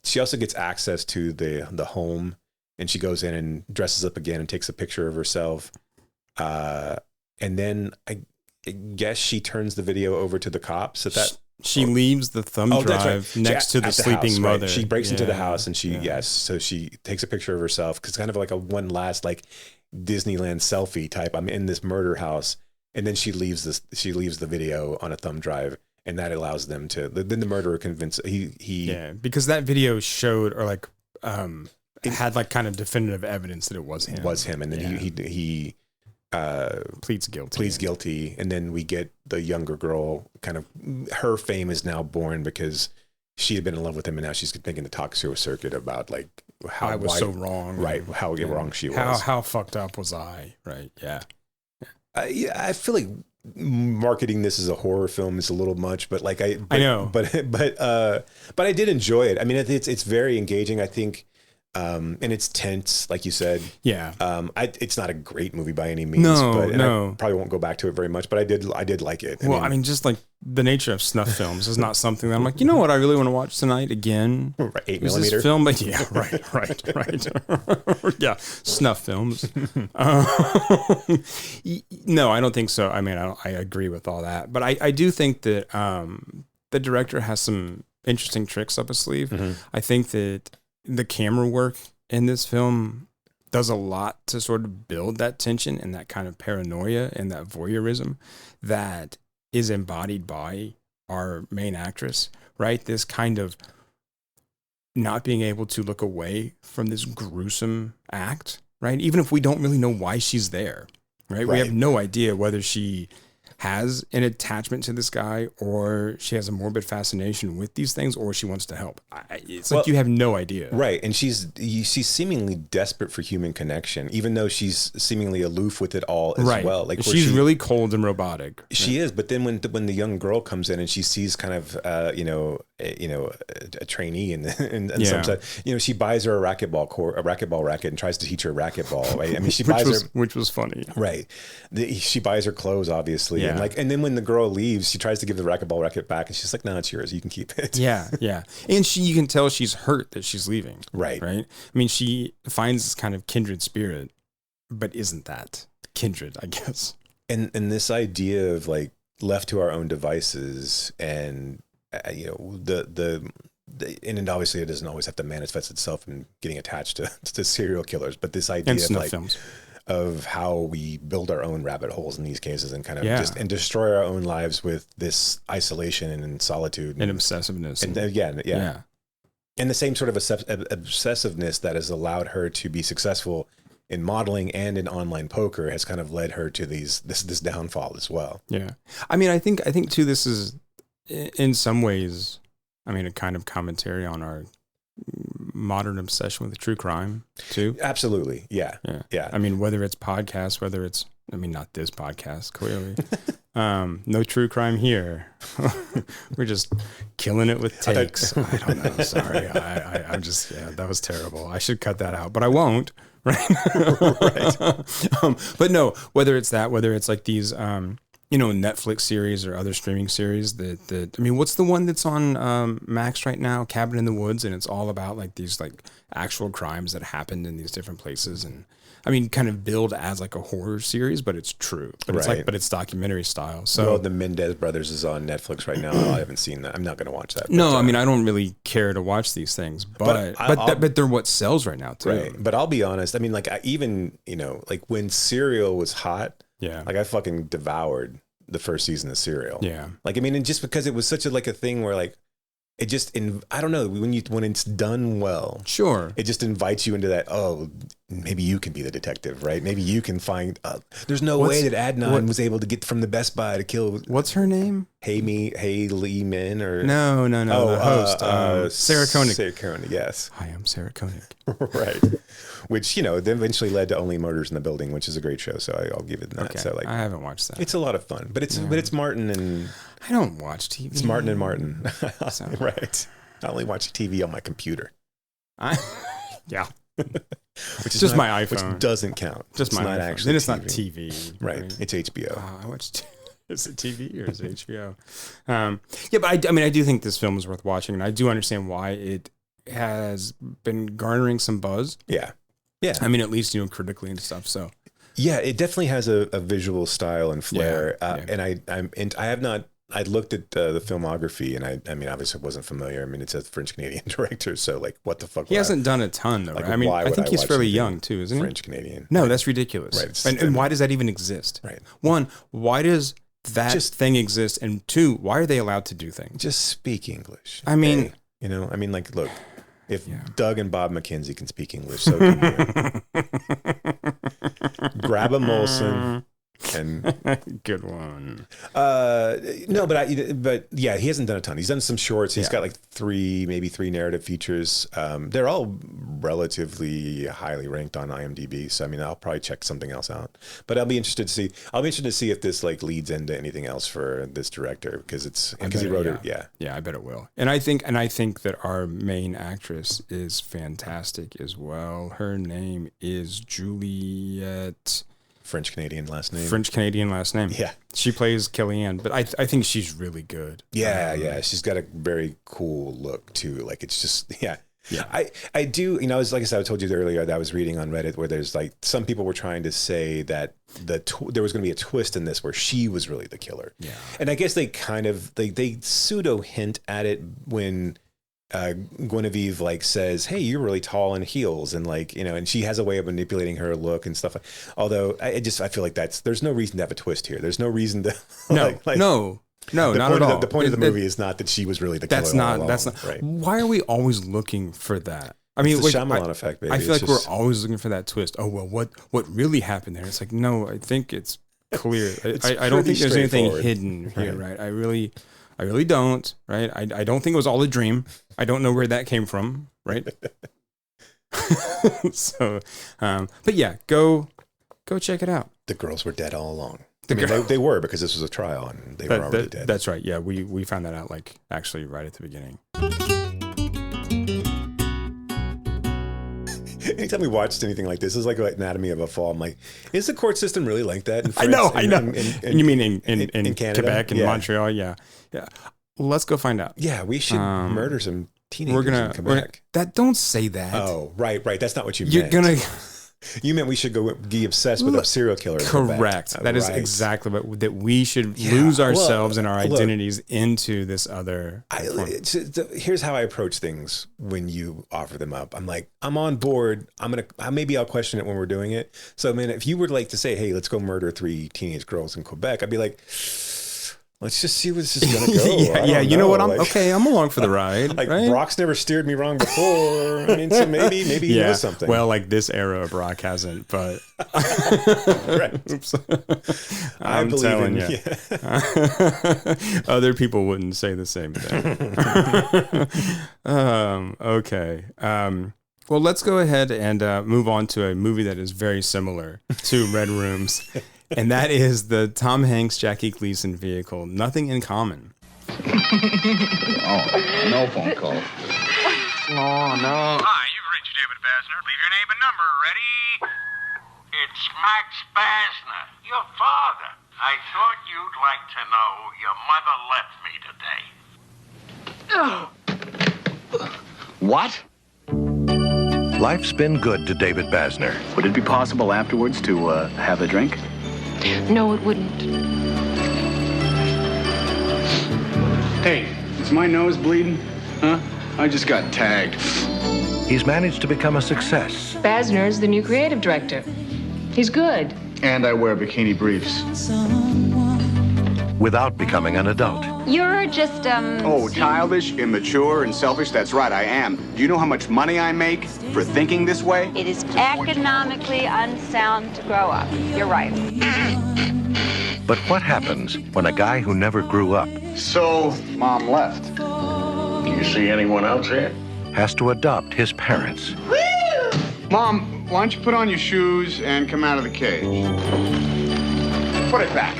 She also gets access to the home, and she goes in and dresses up again and takes a picture of herself. And then I guess she turns the video over to the cops at that. She leaves the thumb drive next to the sleeping house, mother. Right? She breaks into the house, and so she takes a picture of herself, because kind of like a one last, like, Disneyland selfie type. I'm in this murder house, and then she leaves the video on a thumb drive, and that allows them to. Then the murderer convinces because that video showed, or like it had, like, kind of definitive evidence that it was him. And then he pleads guilty, and then we get the younger girl. Kind of her fame is now born because she had been in love with him, and now she's thinking the talk show circuit about, like, how I was so wrong, right? How wrong she was. How fucked up was I, right? Yeah. I feel like marketing this as a horror film is a little much, but like I know, but I did enjoy it. I mean, it's very engaging, I think. And it's tense, like you said. Yeah. It's not a great movie by any means. No. I probably won't go back to it very much, but I did like it. I mean, just like the nature of snuff films is not something that I'm like, you know what I really want to watch tonight again? 8mm this film, but yeah, right. Yeah, snuff films. No, I don't think so. I mean, I agree with all that, but I do think that the director has some interesting tricks up his sleeve. Mm-hmm. I think that the camera work in this film does a lot to sort of build that tension and that kind of paranoia and that voyeurism that is embodied by our main actress, right? This kind of not being able to look away from this gruesome act, right? Even if we don't really know why she's there, right? We have no idea whether she has an attachment to this guy or she has a morbid fascination with these things or she wants to help. It's like you have no idea. Right. And she's seemingly desperate for human connection, even though she's seemingly aloof with it all as well. Like she's really cold and robotic. She is. But then when the young girl comes in and she sees kind of, a trainee and some side, she buys her a racquetball racket and tries to teach her racquetball. Right? I mean, which was funny. She buys her clothes, obviously. Yeah. And then when the girl leaves, she tries to give the racquetball racket back, and she's like, "No, it's yours. You can keep it." Yeah, and you can tell she's hurt that she's leaving. Right. I mean, she finds this kind of kindred spirit, but isn't that kindred? I guess. And this idea of like left to our own devices, and and obviously it doesn't always have to manifest itself in getting attached to serial killers, but this idea and of snuff like films. Of how we build our own rabbit holes in these cases and kind of and destroy our own lives with this isolation and solitude and obsessiveness. And the same sort of obsessiveness that has allowed her to be successful in modeling and in online poker has kind of led her to this downfall as well. Yeah. I mean, I think too, this is in some ways, I mean, a kind of commentary on our modern obsession with true crime too. Absolutely. Yeah. I mean, whether it's podcasts, not this podcast, clearly. No true crime here. We're just killing it with takes. I don't know. Sorry. I'm just, that was terrible. I should cut that out, but I won't. Right. But no, whether it's like these, Netflix series or other streaming series that I mean, what's the one that's on Max right now? Cabin in the Woods, and it's all about like these like actual crimes that happened in these different places, and I mean, kind of billed as like a horror series, but it's true. But it's documentary style. So the Mendez Brothers is on Netflix right now. I haven't seen that. I'm not going to watch that. No, I mean, I don't really care to watch these things, but they're what sells right now too. Right. But I'll be honest. I mean, like like when Serial was hot. Yeah. Like I fucking devoured the first season of Serial. Yeah. Like, I mean, and just because it was such a thing where like, it just, I don't know, when it's done well. Sure. It just invites you into that, maybe you can be the detective, right? Maybe you can find, there's no way that Adnan was able to get from the Best Buy to kill. What's her name? Haley Min or? No, the host. Sarah Koenig. Sarah Koenig, yes. Hi, I'm Sarah Koenig. Right. Which, then eventually led to Only Murders in the Building, which is a great show. So I'll give it that. Okay. So I haven't watched that. It's a lot of fun, but it's Martin and. I don't watch TV. It's Martin and Martin. Right. I only watch TV on my computer. Yeah. Which is just my iPhone. Which doesn't count. Just my iPhone. Actually then it's TV. Not TV. Right. It's HBO. I watched. Is it TV or is it HBO? But I do think this film is worth watching, and I do understand why it has been garnering some buzz. Yeah. I mean, at least critically and stuff. So. Yeah, it definitely has a visual style and flair, and I have not. I looked at the filmography, and I mean, obviously, I wasn't familiar. I mean, it's a French Canadian director, so like, what the fuck? He hasn't done a ton, though. Right? I mean, I think he's fairly young too, isn't he? French Canadian. No, that's ridiculous. Right. And why does that even exist? Right. One, why does that thing exist? And two, why are they allowed to do things? Just speak English. I mean, like, look. If Doug and Bob McKenzie can speak English, so can you. Grab a Molson and good one. No, but yeah, he hasn't done a ton. He's done some shorts. He's got like maybe three narrative features. They're all relatively highly ranked on IMDb. So I mean, I'll probably check something else out. But I'll be interested to see if this like leads into anything else for this director because he wrote it. Yeah, I bet it will. And I think that our main actress is fantastic as well. Her name is Juliette. French Canadian last name. Yeah, she plays Kellyanne, but I think she's really good. Yeah, she's got a very cool look too. Like it's just I do. It's like I said, I told you earlier that I was reading on Reddit where there's like some people were trying to say that there was going to be a twist in this where she was really the killer. Yeah, and I guess they kind of they pseudo hint at it when Guinevere like says, "Hey, you're really tall in heels," and like and she has a way of manipulating her look and stuff. Although I feel like there's no reason to have a twist here. There's no reason to no, not at all. The point of the movie is not that she was really the killer. That's not. Right. Why are we always looking for that? I mean, it's the Shyamalan effect, baby. I feel like we're always looking for that twist. Oh well, what really happened there? It's like no, I think it's clear. I don't think there's anything hidden here, right? I really don't, right? I don't think it was all a dream. I don't know where that came from, right? So, but yeah, go check it out. The girls were dead all along. They were because this was a trial and they were already dead. That's right. Yeah, we found that out like actually right at the beginning. Anytime we watched anything like this, it's like Anatomy of a Fall. I'm like, is the court system really like that in France? I know. And you mean in Canada? Quebec and Montreal? Yeah. Let's go find out. Yeah, we should murder some teenagers in Quebec. Don't say that. Oh, right. That's not what you meant. You meant we should go be obsessed with a serial killer. Correct. That is exactly what that we should lose ourselves and our identities into this other. Here's how I approach things when you offer them up. I'm like, I'm on board. Maybe I'll question it when we're doing it. So, man, if you would like to say, hey, let's go murder 3 teenage girls in Quebec, I'd be like, let's just see where this is going to go. You know what? I'm along for the ride. Like right? Brock's never steered me wrong before. I mean, so maybe he knows something. Well, like this era of Brock hasn't, but right. Oops. I'm telling you, other people wouldn't say the same thing. Okay. Well, let's go ahead and move on to a movie that is very similar to Red Rooms. And that is the Tom Hanks, Jackie Gleason vehicle, Nothing in Common. No phone call. Oh, no. Hi, you've reached David Basner. Leave your name and number. Ready? It's Max Basner, your father. I thought you'd like to know your mother left me today. What? Life's been good to David Basner. Would it be possible afterwards to have a drink? No, it wouldn't. Hey, is my nose bleeding? Huh? I just got tagged. He's managed to become a success. Basner's the new creative director. He's good. And I wear bikini briefs. Without becoming an adult. You're just, Oh, childish, immature, and selfish? That's right, I am. Do you know how much money I make for thinking this way? It is economically unsound to grow up. You're right. But what happens when a guy who never grew up... So, Mom left. Do you see anyone else here? ...has to adopt his parents. Woo! Mom, why don't you put on your shoes and come out of the cage? Put it back.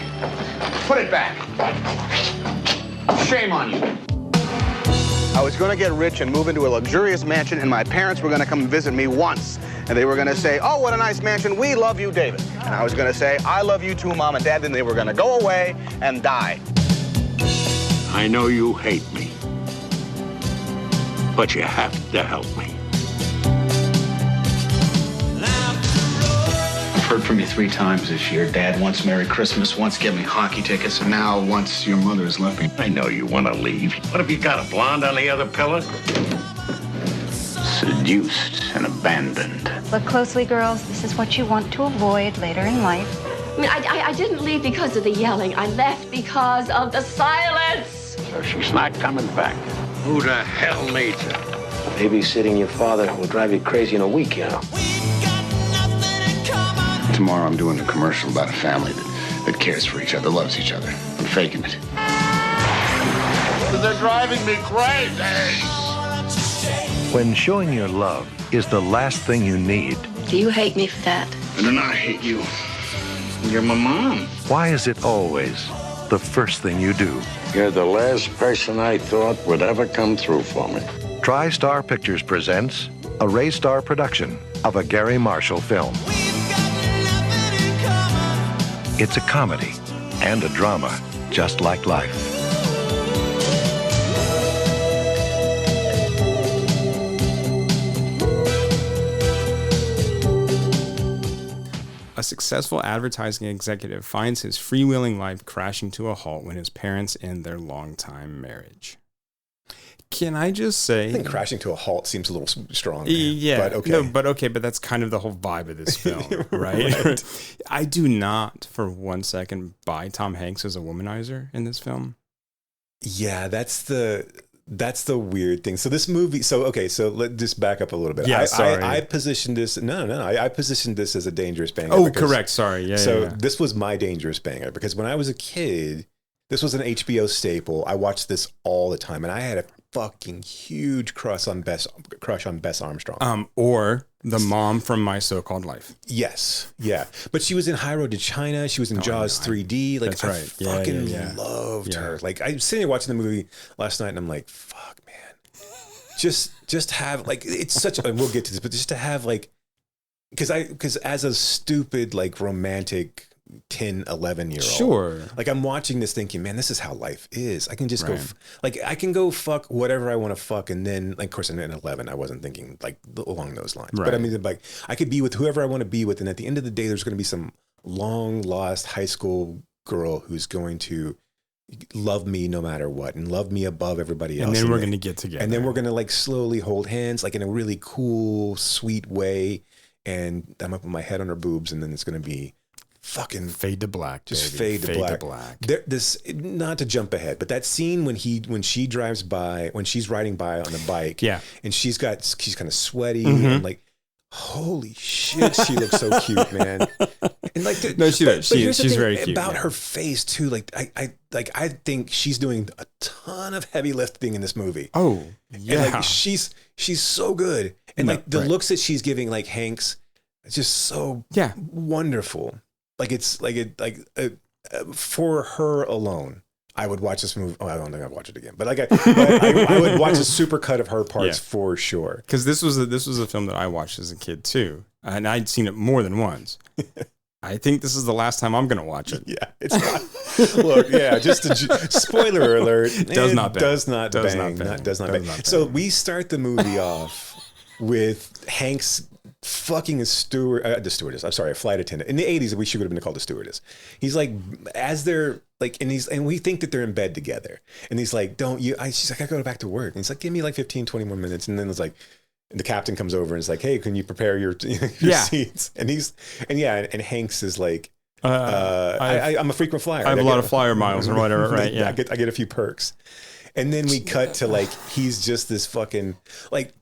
Put it back. Shame on you. I was going to get rich and move into a luxurious mansion, and my parents were going to come visit me once. And they were going to say, oh, what a nice mansion. We love you, David. And I was going to say, I love you too, Mom and Dad. Then they were going to go away and die. I know you hate me, but you have to help me. I've heard from you 3 times this year. Dad once Merry Christmas, once give me hockey tickets, and now once your mother has left me. I know you want to leave. What have you got, a blonde on the other pillar? Seduced and abandoned. Look closely, girls. This is what you want to avoid later in life. I mean, I didn't leave because of the yelling. I left because of the silence. So she's not coming back. Who the hell needs her? Babysitting your father will drive you crazy in a week, you know. Tomorrow I'm doing a commercial about a family that cares for each other, loves each other. I'm faking it. They're driving me crazy. When showing your love is the last thing you need, Do you hate me for that? I do not hate you. You're my mom. why is it always the first thing you do? You're the last person I thought would ever come through for me. TriStar Pictures presents a Raystar production of a Gary Marshall film. It's a comedy and a drama, just like life. A successful advertising executive finds his freewheeling life crashing to a halt when his parents end their longtime marriage. Can I just say... I think crashing to a halt seems a little strong. Yeah. But okay. No, but that's kind of the whole vibe of this film, right? I do not, for 1 second, buy Tom Hanks as a womanizer in this film. Yeah, that's the weird thing. So this movie, so let's just back up a little bit. Yeah, sorry. I positioned this, I positioned this as a dangerous banger. Oh, correct. Sorry. Yeah. This was my dangerous banger because when I was a kid, this was an HBO staple. I watched this all the time and I had a fucking huge crush on Bess Armstrong. Or the mom from My So-Called Life. Yes. Yeah. But she was in High Road to China. She was in Jaws 3D. Like, that's right. I fucking loved her. Like, I was sitting there watching the movie last night and I'm like, fuck, man. Just have, like, it's such, and we'll get to this, but just to have, like, because as a stupid, like, romantic 10, 11-year-old. Sure. Like, I'm watching this thinking, man, this is how life is. I can just go, I can go fuck whatever I want to fuck. And then, like, of course, in 11, I wasn't thinking, like, along those lines. Right. But I mean, like, I could be with whoever I want to be with. And at the end of the day, there's going to be some long lost high school girl who's going to love me no matter what and love me above everybody else. And then we're going to get together. And then we're going to, like, slowly hold hands, like, in a really cool, sweet way. And I'm up with my head on her boobs. And then it's going to be fucking fade to black, just baby. fade to black. This, not to jump ahead, but that scene when she drives by, when she's riding by on the bike, and she's kind of sweaty and like, holy shit, she looks so cute, man. And like, she's very cute about her face too. Like, I think she's doing a ton of heavy lifting in this movie. Oh, yeah, and like, she's so good, and like the looks that she's giving, like Hanks, it's just so wonderful. Like for her alone, I would watch this movie. Oh, I don't think I'd watch it again, but like I would watch a super cut of her parts for sure. Because this was a film that I watched as a kid too, and I'd seen it more than once. I think this is the last time I'm going to watch it. Yeah, it's not. Look, yeah, just a spoiler alert. Does not bang. So we start the movie off with Hanks fucking a flight attendant. In the 80s, we should have been called a stewardess. He's like, as they're like, and we think that they're in bed together. And he's like, she's like, I gotta go back to work. And he's like, give me like 15, 20 more minutes. And then it's like, the captain comes over and is like, hey, can you prepare your seats? And and Hanks is like, I'm a frequent flyer. I have a lot of flyer miles or whatever, right? Yeah. I get a few perks. And then we cut to like, he's just this fucking, like,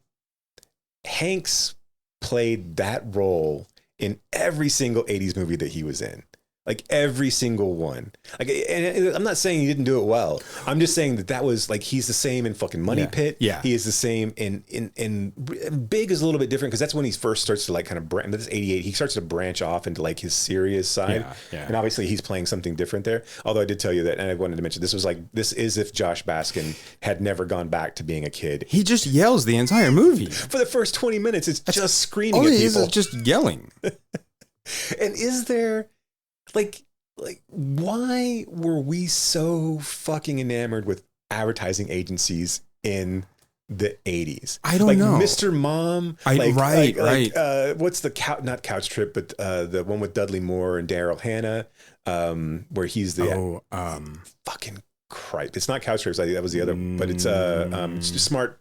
Hanks played that role in every single 80s movie that he was in. Like every single one. Like, and I'm not saying he didn't do it well. I'm just saying that was like, he's the same in fucking Money Pit. Yeah. He is the same in Big is a little bit different because that's when he first starts to like kind of branch. This is 88. He starts to branch off into like his serious side. Yeah. And obviously he's playing something different there. Although I did tell you that, and I wanted to mention, this is if Josh Baskin had never gone back to being a kid. He just yells the entire movie. For the first 20 minutes, it's just screaming at people. All he is just yelling. And is there... Like, why were we so fucking enamored with advertising agencies in the 80s? I don't know. Mr. Mom. Right. What's the not Couch Trip, but the one with Dudley Moore and Daryl Hannah, where he's the fucking Christ. It's not Couch Trips. That was the other, but it's Smart,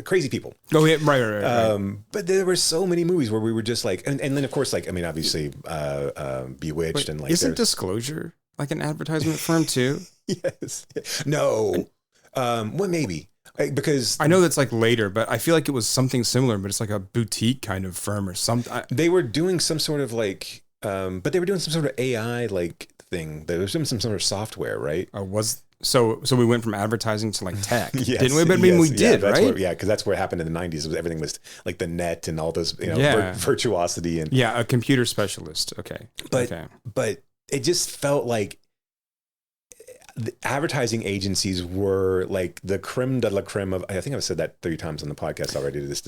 Crazy People. Oh yeah, right. But there were so many movies where we were just like, and then of course, like, I mean, obviously, Bewitched. And like, isn't Disclosure like an advertisement firm too? Yes. No. Well, maybe. Because I know that's like later, but I feel like it was something similar, but it's like a boutique kind of firm or something. They were doing some sort of like, but they were doing some sort of AI like thing. There was some sort of software, right? So we went from advertising to like tech, Yes, didn't we? But I mean, we did, that's right? Because that's what happened in the 90s. Everything was like the net and all those, virtuosity and a computer specialist. Okay, but it just felt like the advertising agencies were like the creme de la creme of. I think I've said that 3 times on the podcast already. That's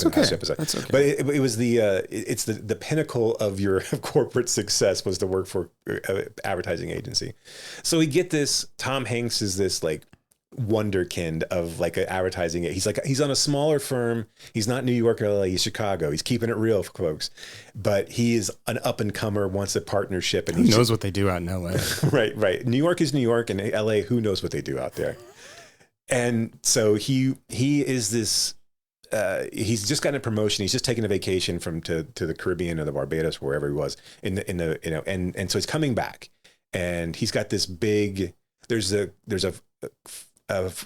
okay. Episode. That's okay. But it was it's the pinnacle of your corporate success was to work for an advertising agency. So we get this. Tom Hanks is this like wonderkind of like an advertising. He's on a smaller firm. He's not New York or LA. He's Chicago. He's keeping it real, folks. But he is an up and comer, wants a partnership, and who knows what they do out in LA. Right. New York is New York, and LA, who knows what they do out there. And so he is this. He's just gotten a promotion. He's just taken a vacation to the Caribbean or the Barbados, wherever he was and so he's coming back, and he's got this big. There's a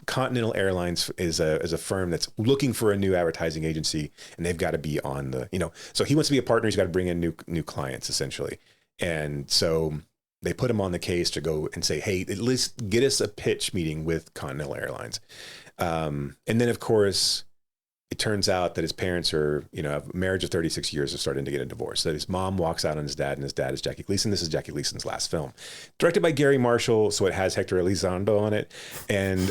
Continental Airlines is a firm that's looking for a new advertising agency, and they've got to be on the, so he wants to be a partner. He's got to bring in new clients essentially. And so they put him on the case to go and say, hey, at least get us a pitch meeting with Continental Airlines. And then of course it turns out that his parents are, a marriage of 36 years are starting to get a divorce. So his mom walks out on his dad, and his dad is Jackie Gleason. This is Jackie Gleason's last film. Directed by Gary Marshall, so it has Hector Elizondo on it. And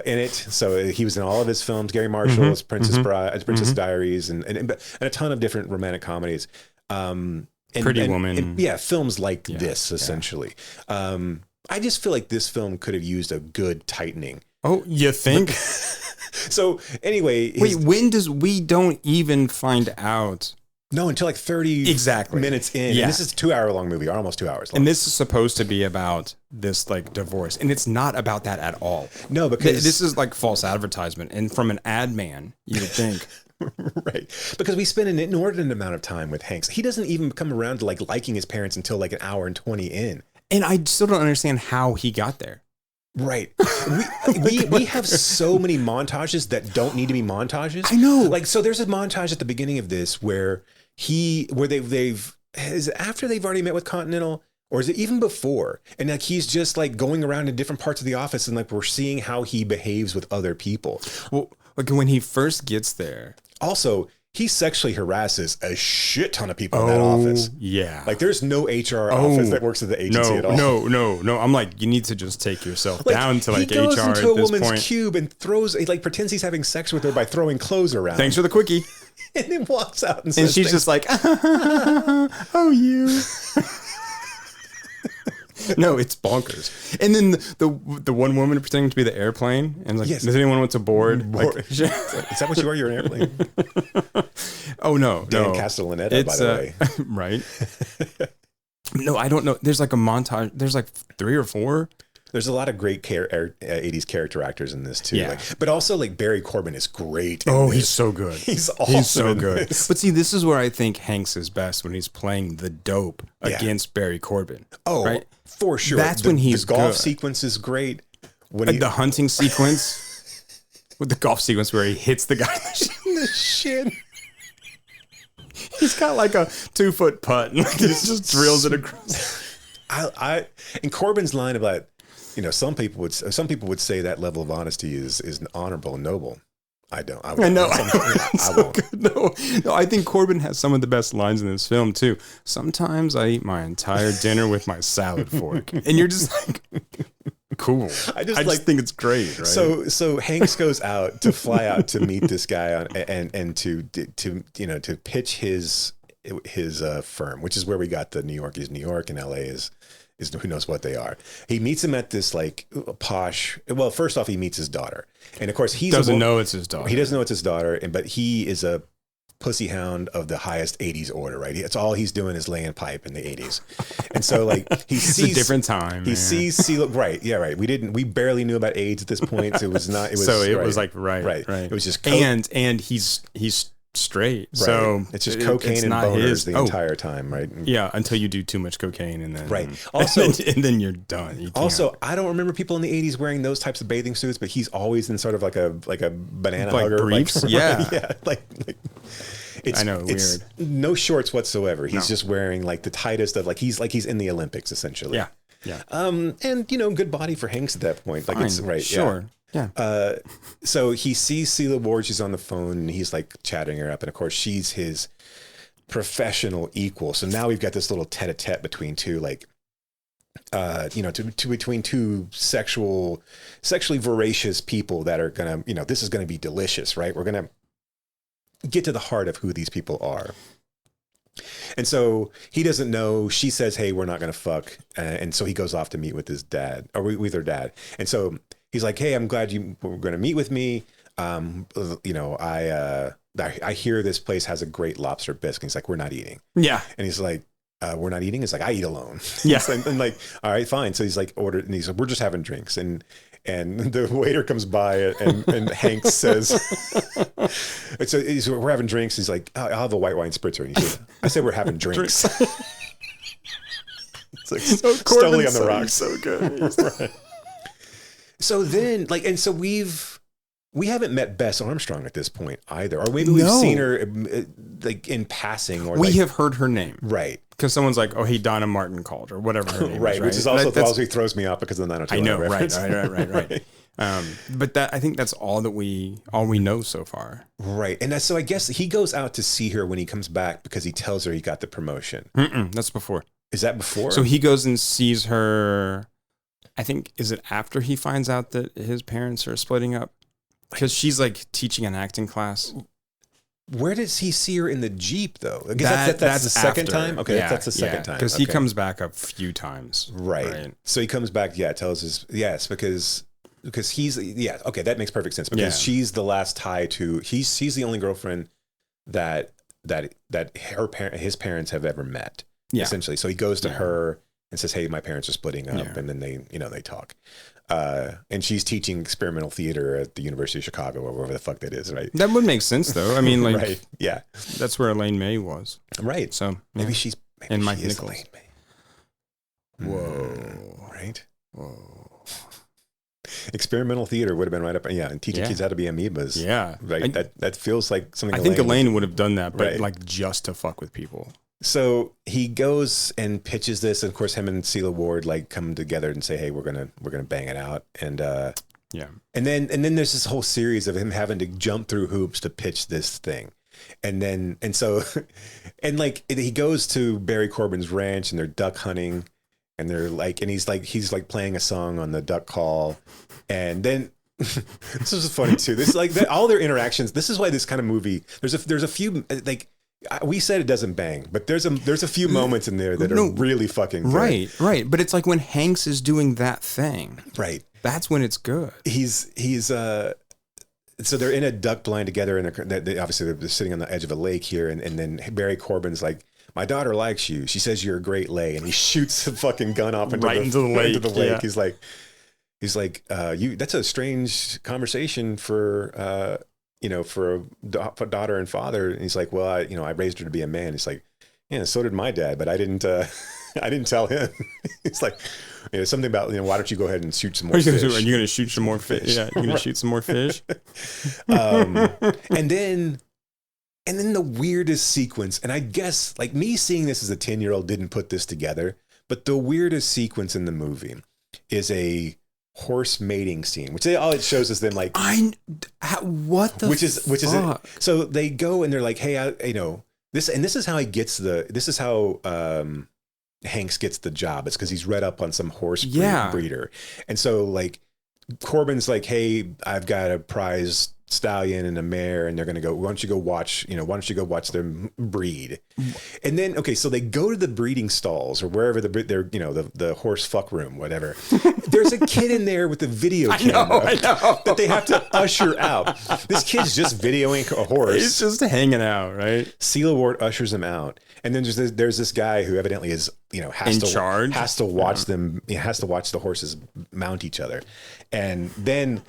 in it, so he was in all of his films. Gary Marshall's Princess Bride, Princess Diaries, and a ton of different romantic comedies. Pretty Woman. Films like this, essentially. I just feel like this film could have used a good tightening. Oh, you think? So anyway, we don't even find out? No, until like 30 minutes in. Yeah. And this is a 2-hour long movie, or almost 2 hours long. And this is supposed to be about this like divorce, and it's not about that at all. No, because this is like false advertisement, and from an ad man, you would think. Right. Because we spend an inordinate amount of time with Hanks. He doesn't even come around to like liking his parents until like an hour and 20 in. And I still don't understand how he got there. Right. We have so many montages that don't need to be montages. I know. Like, so there's a montage at the beginning of this where is it after they've already met with Continental, or is it even before? And like, he's just like going around in different parts of the office, and like, we're seeing how he behaves with other people. Well, like when he first gets there. Also, he sexually harasses a shit ton of people in that office. Yeah. Like, there's no HR office that works at the agency at all. No. I'm like, you need to just take yourself down to like HR at this point. He goes into a woman's cube and pretends he's having sex with her by throwing clothes around. Thanks for the quickie. And then walks out and says, and she's just like, oh, you. No, it's bonkers. And then the one woman pretending to be the airplane, and like, does anyone want to board? Like, is that what you are? You're an airplane. Oh no, Dan Castellaneta, by the way. Right. No, I don't know. There's like a montage. There's like 3 or 4. There's a lot of great 80s character actors in this too. Yeah. But also like Barry Corbin is great. He's so good. He's awesome. He's so good. But see, this is where I think Hanks is best, when he's playing the dope against Barry Corbin. Oh, right? For sure. That's when he's the golf good. sequence is great. The hunting sequence with the golf sequence where he hits the guy in the shin. He's got like a 2-foot putt, and like, he just drills it across. And Corbin's line about, some people would say that level of honesty is honorable and noble. I don't. I know. I won't. No, I think Corbin has some of the best lines in this film too. Sometimes I eat my entire dinner with my salad fork, and you're just like, cool. I just think it's great. Right? So Hanks goes out to fly out to meet this guy and to pitch his firm, which is where we got the New York is New York and LA is who knows what they are. He meets him at this like posh. Well, first off, he meets his daughter, and of course he doesn't know it's his daughter. He doesn't know it's his daughter, but he is a pussy hound of the highest 80s order, right? That's all he's doing is laying pipe in the 80s. And so like he sees a different time. He sees CeeLo, right. Yeah, right. We barely knew about AIDS at this point. So it was not, it was, so it right, was like, right. It was just, and he's straight. Right. So it's just cocaine and boners the entire time, right? Yeah, until you do too much cocaine and then Also, and then you're done. Also, I don't remember people in the 80s wearing those types of bathing suits, but he's always in sort of like a banana hugger, briefs. yeah, like it's, I know, it's weird. No shorts whatsoever. He's just wearing like the tightest of he's in the Olympics essentially. Yeah. Yeah. And good body for Hanks at that point. Like, it's right. Sure. Yeah. So he sees Celia Ward. She's on the phone, and he's like chatting her up. And of course, she's his professional equal. So now we've got this little tete-a-tete between two, like, between two sexually voracious people that are gonna, this is gonna be delicious, right? We're gonna get to the heart of who these people are. And so he doesn't know. She says, "Hey, we're not gonna fuck," and so he goes off to meet with his dad, or with her dad. And so he's like, "Hey, I'm glad you were gonna meet with me. I hear this place has a great lobster bisque." And he's like, "We're not eating." Yeah. And he's like, "We're not eating." It's like, "I eat alone." Yeah. and like, all right, fine. So he's like, ordered, and he's like, "We're just having drinks." And the waiter comes by, and Hank says, "We're having drinks." He's like, "I'll have a white wine spritzer." And he said, "I said we're having drinks." It's like Stoli on the rocks. So good. Right. So then, like, and so we haven't met Bess Armstrong at this point either, or maybe we've seen her like in passing, or we have heard her name, right? Because someone's like, "Oh, hey, Donna Martin called," or whatever her name right, is, which is also also throws me off because of the 90210 reference. I know, right. But I think that's all we know so far. Right, and so I guess he goes out to see her when he comes back because he tells her he got the promotion. That's before. Is that before? So he goes and sees her. I think, is it after he finds out that his parents are splitting up? Because she's like teaching an acting class. Where does he see her in the Jeep though? That's the second time? Okay, yeah, that's the second time. Because he comes back a few times. Right. So he comes back, tells his, because he's, okay, that makes perfect sense. Because she's the last tie to, she's the only girlfriend that his parents have ever met, essentially. So he goes to her and says, "Hey, my parents are splitting up," and then they talk. And she's teaching experimental theater at the University of Chicago, or wherever the fuck that is, right? That would make sense, though. I mean, like, right. Yeah, that's where Elaine May was, right? So maybe she's and Mike she is Nichols. Elaine May. Whoa, right? Whoa. Experimental theater would have been right up, and teaching kids how to be amoebas. Yeah, right. That feels like something. I think Elaine would have done that, but like just to fuck with people. So he goes and pitches this, and of course, him and Celia Ward like come together and say, "Hey, we're gonna bang it out." And and then there's this whole series of him having to jump through hoops to pitch this thing, and so he goes to Barry Corbin's ranch, and they're duck hunting, and they're like, and he's like playing a song on the duck call, and then. This is funny too. This all their interactions. This is why this kind of movie. There's a few like. We said it doesn't bang, but there's a few moments in there that are really fucking good. Right. But it's like when Hanks is doing that thing. Right. That's when it's good. He's so they're in a duck blind together, and they obviously they're sitting on the edge of a lake here, and then Barry Corbin's like, "My daughter likes you. She says you're a great lay," and he shoots a fucking gun off into the lake. Yeah. He's like, that's a strange conversation for. For a daughter and father. And he's like, "Well, I raised her to be a man." He's like, "Yeah, so did my dad, but I didn't tell him." It's like, something about, why don't you go ahead and shoot some more fish? Are you going to shoot some more fish? Yeah, you're going to shoot some more fish. And then the weirdest sequence, and I guess like me seeing this as a 10-year-old didn't put this together, but the weirdest sequence in the movie is a horse mating scene, which all it shows is them like which is so they go and they're like, "Hey, this is how he gets this is how Hanks gets the job. It's because he's read up on some horse breeder, and so like Corbin's like, "Hey, I've got a prize stallion and a mare, and they're gonna go. Why don't you go watch them breed?" And then so they go to the breeding stalls or wherever the horse fuck room, whatever. There's a kid in there with a video camera that they have to usher out. This kid's just videoing a horse. He's just hanging out, right? Celia Ward ushers him out, and then there's this guy who evidently is has to watch them. He has to watch the horses mount each other, and then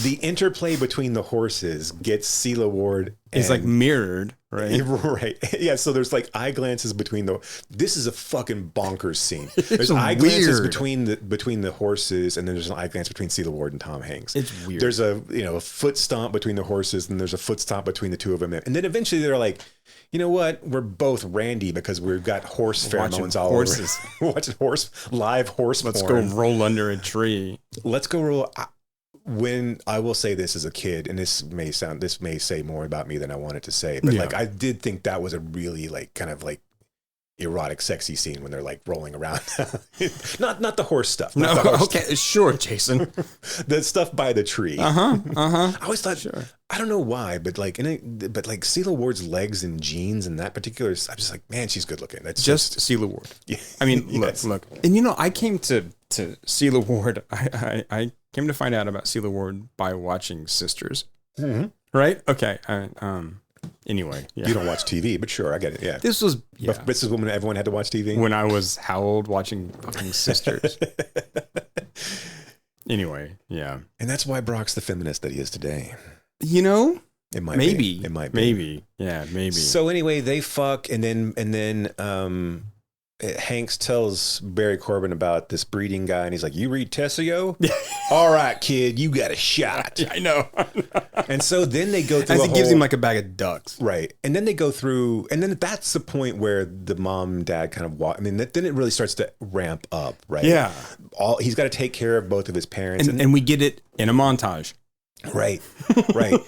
the interplay between the horses gets Celia Ward is like mirrored, right? Right. Yeah. So there's like eye glances between this is a fucking bonkers scene. There's It's eye glances weird. between the horses, and then there's an eye glance between Cela Ward and Tom Hanks. It's weird. There's a foot stomp between the horses, and there's a foot stomp between the two of them. And then eventually they're like, you know what? We're both randy because we've got horse pheromones all horses. over. Watching live horse Let's porn. go roll under a tree. Let's go roll. When I will say this as a kid, and this may say more about me than I wanted to say, but like I did think that was a really like kind of like erotic, sexy scene when they're like rolling around. not the horse stuff. No, okay, sure, Jason. The stuff by the tree. I always thought, I don't know why, but like, but like Cela Ward's legs and jeans and that particular, I'm just like, man, she's good looking. That's just Cela Ward. Yeah. I mean, Yes. look, and I came to Cela Ward. I came to find out about Cela Ward by watching Sisters. Mm-hmm. Right? Okay. Anyway, You don't watch TV, but sure, I get it. Yeah. This was This is when everyone had to watch TV. when I was how old watching fucking Sisters. Anyway, yeah. And that's why Brock's the feminist that he is today. It might maybe be. It might be. Maybe. Yeah, maybe. So anyway, they fuck, and then Hanks tells Barry Corbin about this breeding guy, and he's like, "You read Tessio? All right, kid, you got a shot." I know. And so then they go through. As he gives him like a bag of ducks, right? And then they go through, and then that's the point where the mom and dad kind of walk. I mean, then it really starts to ramp up, right? Yeah. He's got to take care of both of his parents, and we get it in a montage. Right, right.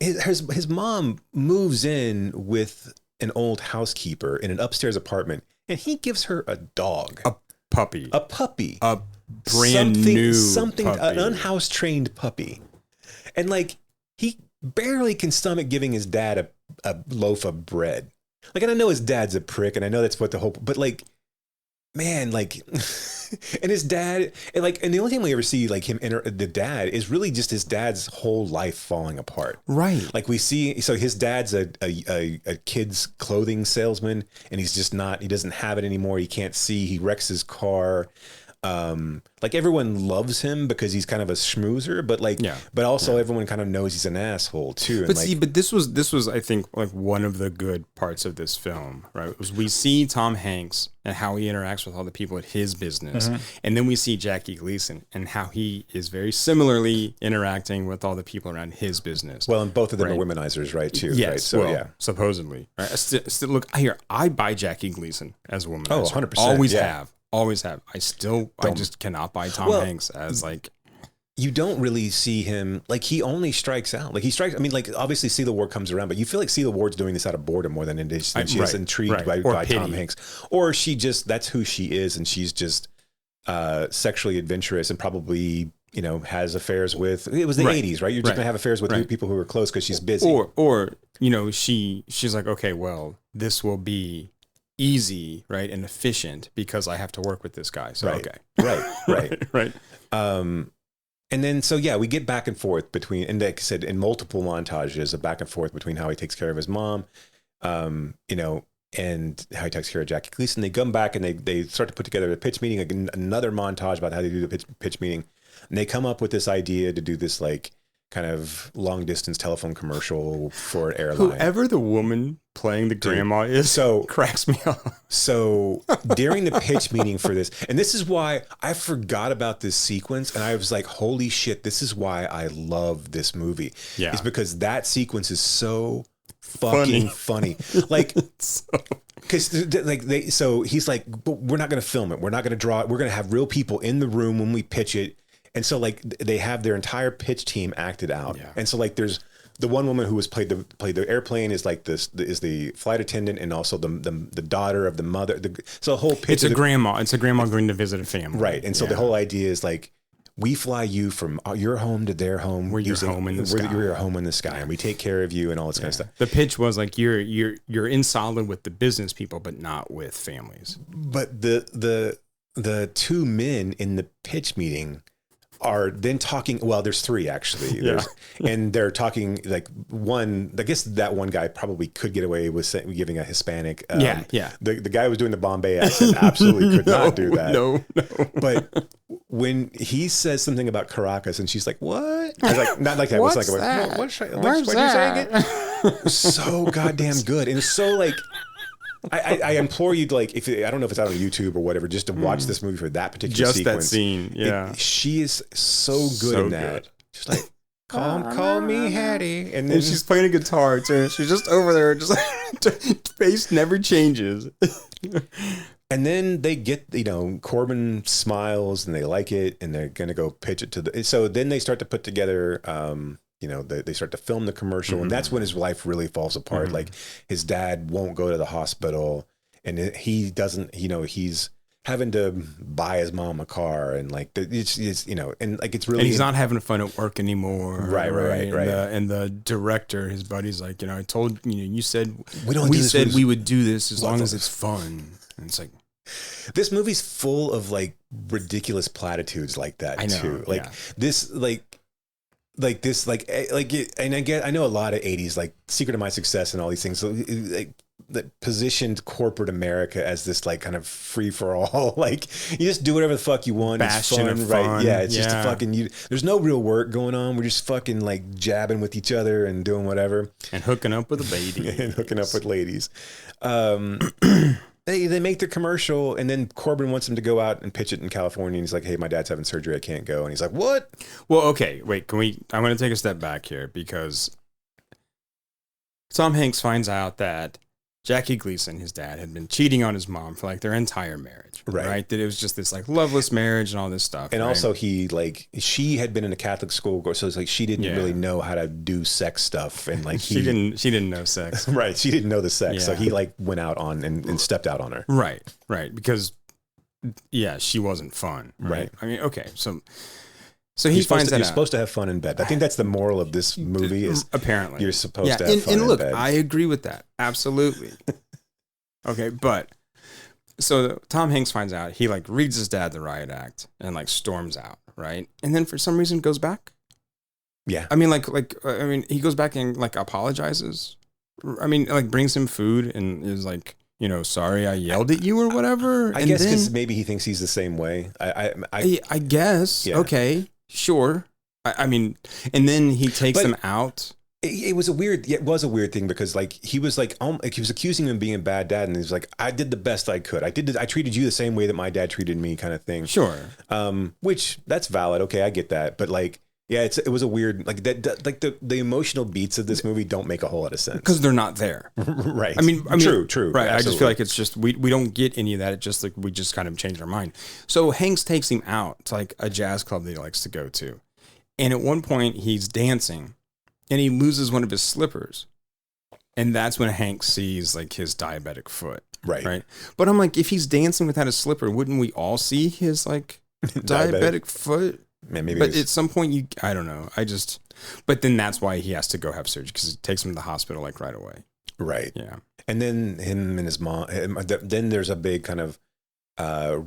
His mom moves in with an old housekeeper in an upstairs apartment, and he gives her a dog, a puppy, a brand new puppy. An unhouse trained puppy, and like he barely can stomach giving his dad a loaf of bread. Like, and I know his dad's a prick, and I know that's what the whole, but like, man, like. And his dad, and the only time we ever see like him enter the dad is really just his dad's whole life falling apart. Right. Like we see, so his dad's a kid's clothing salesman, and he's just not, he doesn't have it anymore. He can't see. He wrecks his car. Like everyone loves him because he's kind of a schmoozer, but but also everyone kind of knows he's an asshole too. But but this was I think like one of the good parts of this film, right? Was we see Tom Hanks and how he interacts with all the people at his business, and then we see Jackie Gleason and how he is very similarly interacting with all the people around his business. Well, and both of them are womenizers, right? Too. Yes. Right? So supposedly. Right? Still, look, I buy Jackie Gleason as a womanizer. Oh, 100%. Always have. Always have. I just cannot buy Tom Hanks as like. You don't really see him, like he only strikes out. Like he strikes, I mean, like obviously Cela Ward comes around, but you feel like Cela Ward's doing this out of boredom more than it is. She's intrigued by Tom Hanks. Or that's who she is, and she's just sexually adventurous and probably, has affairs with, it was the 80s, right? You're just going to have affairs with people who are close because she's busy. Or she's like, okay, well, this will be easy, right, and efficient because I have to work with this guy. So right. And then we get back and forth between, and like I said, in multiple montages, a back and forth between how he takes care of his mom, and how he takes care of Jackie Gleason. They come back and they start to put together a pitch meeting, another montage about how they do the pitch meeting, and they come up with this idea to do this like kind of long distance telephone commercial for an airline. Whoever the woman playing the grandma is, so cracks me up. So during the pitch meeting for this, and this is why I forgot about this sequence, and I was like, holy shit, this is why I love this movie. Yeah. It's because that sequence is so fucking funny. Like, because so he's like, but we're not going to film it. We're not going to draw it. We're going to have real people in the room when we pitch it. And so like they have their entire pitch team acted out. Yeah. And so like there's the one woman who was played the airplane is like this is the flight attendant and also the daughter of the mother. So the whole pitch. It's a grandma. It's a grandma going to visit a family. Right. And so the whole idea is like, we fly you from your home to their home. We're your home in the sky. We're your home in the sky, and we take care of you and all this kind of stuff. The pitch was like you're in solid with the business people, but not with families. But the two men in the pitch meeting are then talking. Well, there's three actually. And they're talking like one. I guess that one guy probably could get away with giving a Hispanic. The guy who was doing the Bombay accent absolutely could not do that. No. But when he says something about Caracas, and she's like, "What?" I was like, not like that. What's that? What did you say again? So goddamn good. And it's so like, I implore you to like, if I don't know if it's out on YouTube or whatever, just to watch this movie for that particular just sequence. That scene. Yeah. She is so good in that. Good. Just like, call me Hattie. And then she's playing a guitar too. She's just over there, just like, face never changes. And then they get, Corbin smiles and they like it and they're going to go pitch it to so then they start to put together, they start to film the commercial and that's when his life really falls apart. Like his dad won't go to the hospital and he doesn't, he's having to buy his mom a car and like, it's and like, it's really. And he's not having fun at work anymore. Right. And the director, his buddy's like, I told you said, we said we would do this as long as it's fun. And it's like, this movie's full of like ridiculous platitudes like that too. Like this, and I know a lot of 80s, like Secret of My Success and all these things. So, like, that positioned corporate America as this like kind of free for all. Like you just do whatever the fuck you want. Bastion it's fun, of right? fun. Yeah, it's just a fucking. There's no real work going on. We're just fucking like jabbing with each other and doing whatever and hooking up with a lady and hooking up with ladies. They make their commercial, and then Corbin wants him to go out and pitch it in California. And he's like, "Hey, my dad's having surgery. I can't go." And he's like, "What?" Well, okay, wait. I'm going to take a step back here because Tom Hanks finds out that Jackie Gleason, his dad, had been cheating on his mom for like their entire marriage, right? That it was just this like loveless marriage and all this stuff. And right? also she had been in a Catholic school, so it's like she didn't really know how to do sex stuff, and like she didn't know sex, right? She didn't know the sex, so he like went out on and stepped out on her, right? Because she wasn't fun, right? I mean, okay, so he finds that you're supposed to have fun in bed. I think that's the moral of this movie. Is apparently you're supposed to have fun and look, in bed. I agree with that absolutely. Okay, but so Tom Hanks finds out, he like reads his dad the riot act and like storms out, right? And then for some reason goes back. Yeah, I mean, he goes back and like apologizes. I mean, like brings him food and is like, sorry, I yelled at you or whatever. I guess because maybe he thinks he's the same way. I guess. Yeah. Okay. Sure. I mean, and then he takes them out. It was a weird thing because like he was accusing him of being a bad dad, and he was like, I did the best I could. I treated you the same way that my dad treated me, kind of thing. Sure. Which that's valid. Okay, I get that. But like, yeah, it was a weird like that. Like the emotional beats of this movie don't make a whole lot of sense because they're not there. Right. I mean, true. Right. Absolutely. I just feel like it's just we don't get any of that. It's just like we just kind of changed our mind. So Hanks takes him out to like a jazz club that he likes to go to, and at one point he's dancing, and he loses one of his slippers, and that's when Hanks sees like his diabetic foot. Right. But I'm like, if he's dancing without a slipper, wouldn't we all see his like diabetic foot? Man, maybe but at some point I don't know. But then that's why he has to go have surgery because it takes him to the hospital like right away. Right. Yeah. And then him and his mom, then there's a big kind of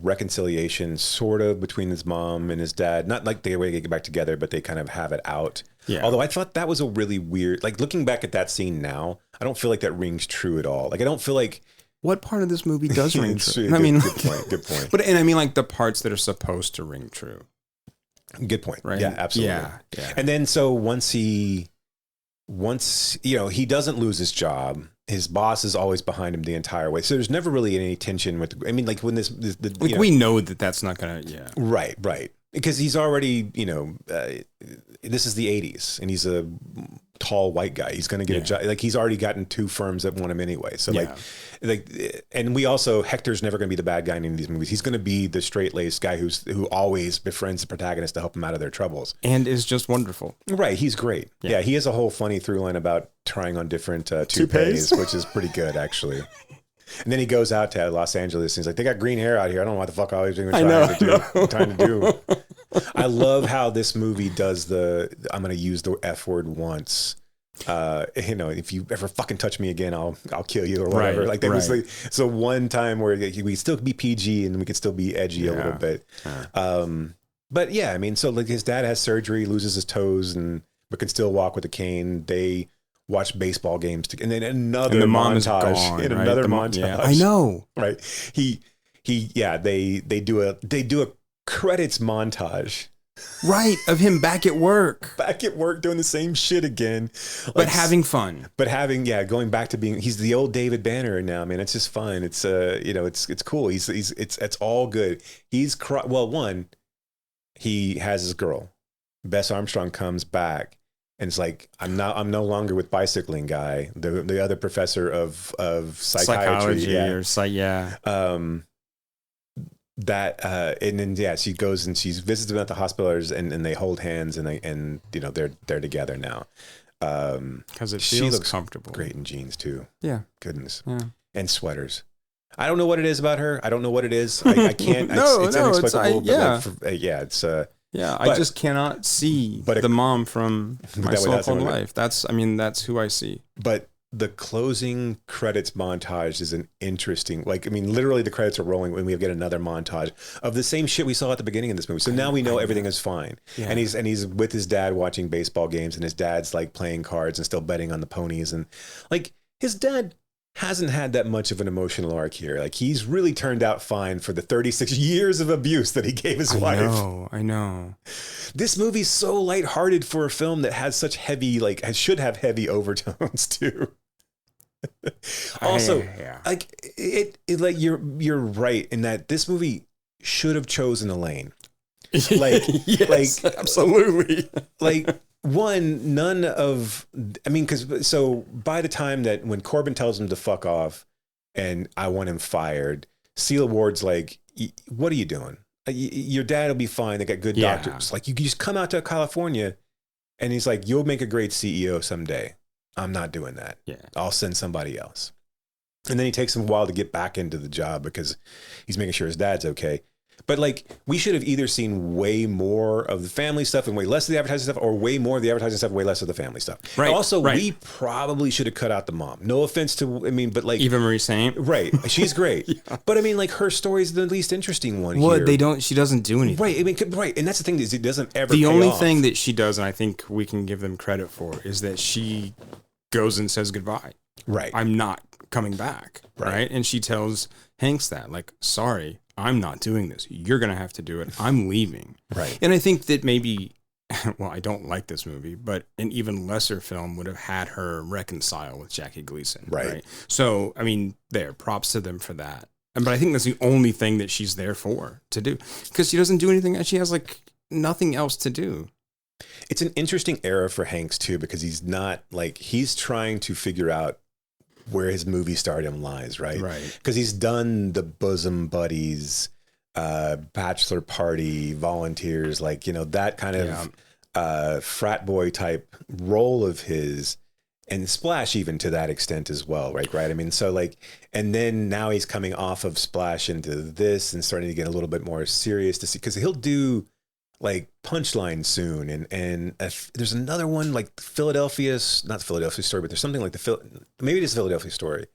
reconciliation sort of between his mom and his dad. Not like they get back together, but they kind of have it out. Yeah. Although I thought that was a really weird, like looking back at that scene now, I don't feel like that rings true at all. Like I don't feel like. What part of this movie does ring true? Good point. But and I mean like the parts that are supposed to ring true. Good point. Right? Yeah, absolutely. Yeah. And then so once he doesn't lose his job, his boss is always behind him the entire way. So there's never really any tension with. I mean, like when we know that that's not gonna. Yeah. Right. Because he's already, this is the 80s, and he's a tall white guy. He's going to get a job. Like he's already gotten 2 firms that want him anyway. So and we also, Hector's never going to be the bad guy in any of these movies. He's going to be the straight-laced guy who always befriends the protagonist to help him out of their troubles. And is just wonderful. Right. He's great. Yeah. He has a whole funny through line about trying on different toupees, which is pretty good actually. And then he goes out to Los Angeles and he's like, they got green hair out here. I don't know what the fuck I was even trying to do. I love how this movie does I'm going to use the F word once. If you ever fucking touch me again, I'll kill you or whatever. Right, like that was like, so one time where we still be PG and we could still be edgy a little bit. But yeah, I mean, so like his dad has surgery, loses his toes but can still walk with a cane. They watch baseball games and then another montage montage. Yeah, I know. Right. They do a credits montage Right, of him back at work. Back at work doing the same shit again. But having fun. But going back to being, he's the old David Banner now, man. It's just fun. It's it's cool. It's all good. He has his girl. Bess Armstrong comes back and it's like, I'm no longer with bicycling guy, the other professor of psychiatry. And then she goes and she visits them at the hospitals and they hold hands and they're together now. Because it feels comfortable. Great in jeans too. Yeah. Goodness. Yeah. And sweaters. I don't know what it is about her. I don't know what it is. I can't. It's inexplicable. I just cannot see the mom from My Cell Phone Life. That's who I see. But the closing credits montage is an interesting, literally the credits are rolling when we get another montage of the same shit we saw at the beginning of this movie. So now we know everything is fine. Yeah. And he's with his dad watching baseball games and his dad's like playing cards and still betting on the ponies. And like his dad hasn't had that much of an emotional arc here. Like he's really turned out fine for the 36 years of abuse that he gave his wife. I know. This movie's so lighthearted for a film that has such heavy, should have heavy overtones too. Also, you're right in that this movie should have chosen a lane. Yes, absolutely. So by the time that when Corbin tells him to fuck off and I want him fired, Celia Ward's like, what are you doing? Your dad will be fine. They got good doctors. Like you just come out to California, and he's like, you'll make a great CEO someday. I'm not doing that. Yeah. I'll send somebody else. And then he takes him a while to get back into the job because he's making sure his dad's okay. But we should have either seen way more of the family stuff and way less of the advertising stuff, or way more of the advertising stuff and way less of the family stuff. Right. We probably should have cut out the mom. No offense to, Eva Marie Saint. Right. She's great. Yeah. But her story is the least interesting one here. Well, she doesn't do anything. Right. Right. And that's the thing is it doesn't ever The pay only off. thing that she does, and I think we can give them credit for, is that she goes and says goodbye. Right. I'm not coming back. Right. And she tells Hanks that, sorry, I'm not doing this. You're going to have to do it. I'm leaving. Right. And I think that maybe, I don't like this movie, but an even lesser film would have had her reconcile with Jackie Gleason. Right. So, props to them for that. But I think that's the only thing that she's there to do. Because she doesn't do anything. She has nothing else to do. It's an interesting era for Hanks too, because he's not he's trying to figure out where his movie stardom lies, right? Right. Because he's done the Bosom Buddies, Bachelor Party, Volunteers, that kind of frat boy type role of his, and Splash even to that extent as well, right? And then now he's coming off of Splash into this and starting to get a little bit more serious to see, because he'll do Punchline soon, and there's another one not the Philadelphia Story, but there's something maybe it is Philadelphia Story,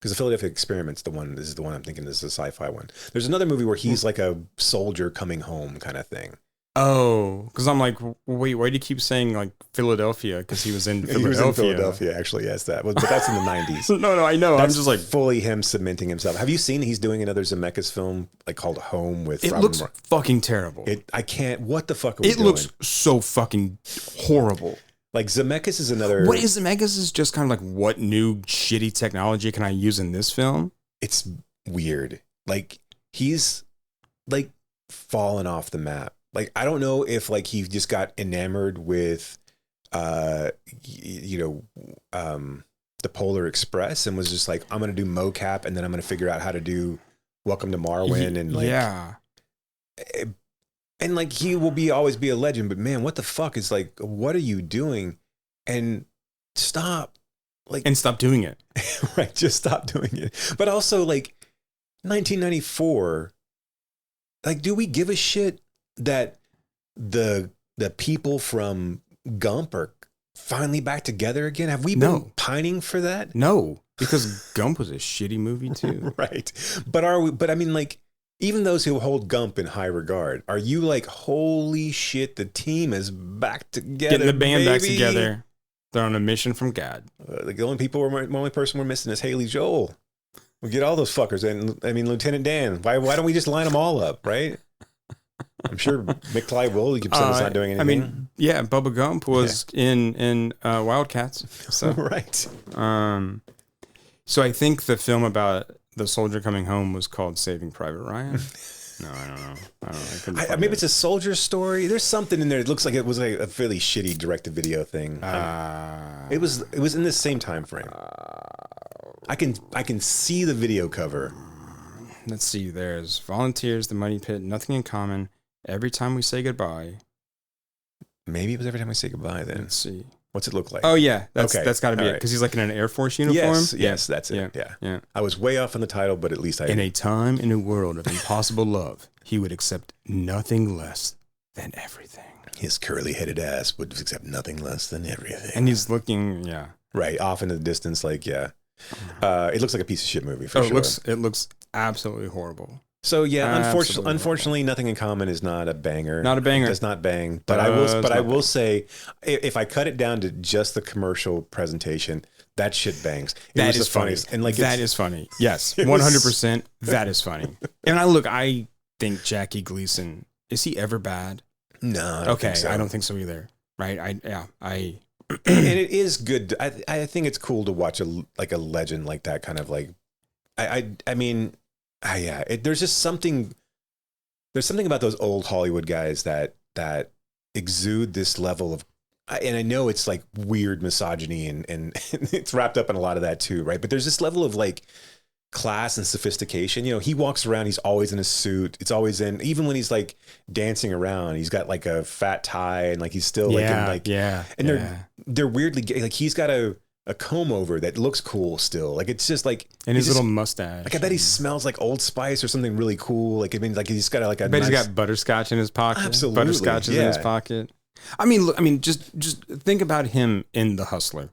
because the Philadelphia Experiment's the one. This is the one I'm thinking. This is a sci-fi one. There's another movie where he's like a soldier coming home kind of thing. Oh, because I'm wait, why do you keep saying Philadelphia? Because he was in Philadelphia. He was in Philadelphia, actually. Yes, but that's in the 90s. No, I know. That's I'm just fully him cementing himself. Have you seen he's doing another Zemeckis film called Home with? It looks fucking terrible. I can't. What the fuck are we doing? It looks so fucking horrible. Zemeckis is another. What is Zemeckis? Is just kind of what new shitty technology can I use in this film? It's weird. He's fallen off the map. I don't know if he just got enamored with, the Polar Express and was just I'm going to do mocap and then I'm going to figure out how to do Welcome to Marwin and he will always be a legend. But man, what the fuck is what are you doing? And stop. And stop doing it. Right, just stop doing it. But also 1994. Do we give a shit that the people from Gump are finally back together again? Have we been pining for that? No, because Gump was a shitty movie too. Right. But even those who hold Gump in high regard, are you holy shit, the team is back together, getting the band back together. They're on a mission from God. The only person we're missing is Haley Joel. We'll get all those fuckers. And Lieutenant Dan. Why don't we just line them all up, right? I'm sure McFly will. Gibson's not doing anything. I mean, yeah, Bubba Gump was in Wildcats. So. Right. So I think the film about the soldier coming home was called Saving Private Ryan. No, I don't know. Maybe it's a soldier story. There's something in there. It looks like it was a fairly shitty direct-to-video thing. It was in the same time frame. I can see the video cover. Let's see. There's Volunteers, The Money Pit, Nothing in Common, Every Time We Say Goodbye. Maybe it was Every Time We Say Goodbye. Then let's see. What's it look like? Oh yeah, that's got to be it because he's like in an Air Force uniform. Yes, that's it. Yeah. I was way off on the title, but at least In a time in a world of impossible love, he would accept nothing less than everything. His curly-headed ass would accept nothing less than everything. And he's looking, right off in the distance, like it looks like a piece of shit movie for sure. It looks absolutely horrible. So unfortunately, Nothing in Common is not a banger. Not a banger. It does not bang. But I will say, if I cut it down to just the commercial presentation, that shit bangs. That is funny. And that is funny. Yes, 100%. That is funny. And I think Jackie Gleason, is he ever bad? No. I don't think so either. Right? And it is good. I think it's cool to watch a legend like that kind of like. There's just something. There's something about those old Hollywood guys that exude this level of, and I know it's like weird misogyny and it's wrapped up in a lot of that too, right? But there's this level of like class and sophistication. You know, he walks around, he's always in a suit. It's always even when he's like dancing around, he's got like a fat tie and like he's still they're weirdly like he's got a comb over that looks cool still. Like it's just like and his little mustache. Like I bet he smells like Old Spice or something really cool. Like I mean, like he's got like I bet he's got butterscotch in his pocket. Absolutely, butterscotch is in his pocket. I mean, look. I mean, just think about him in The Hustler,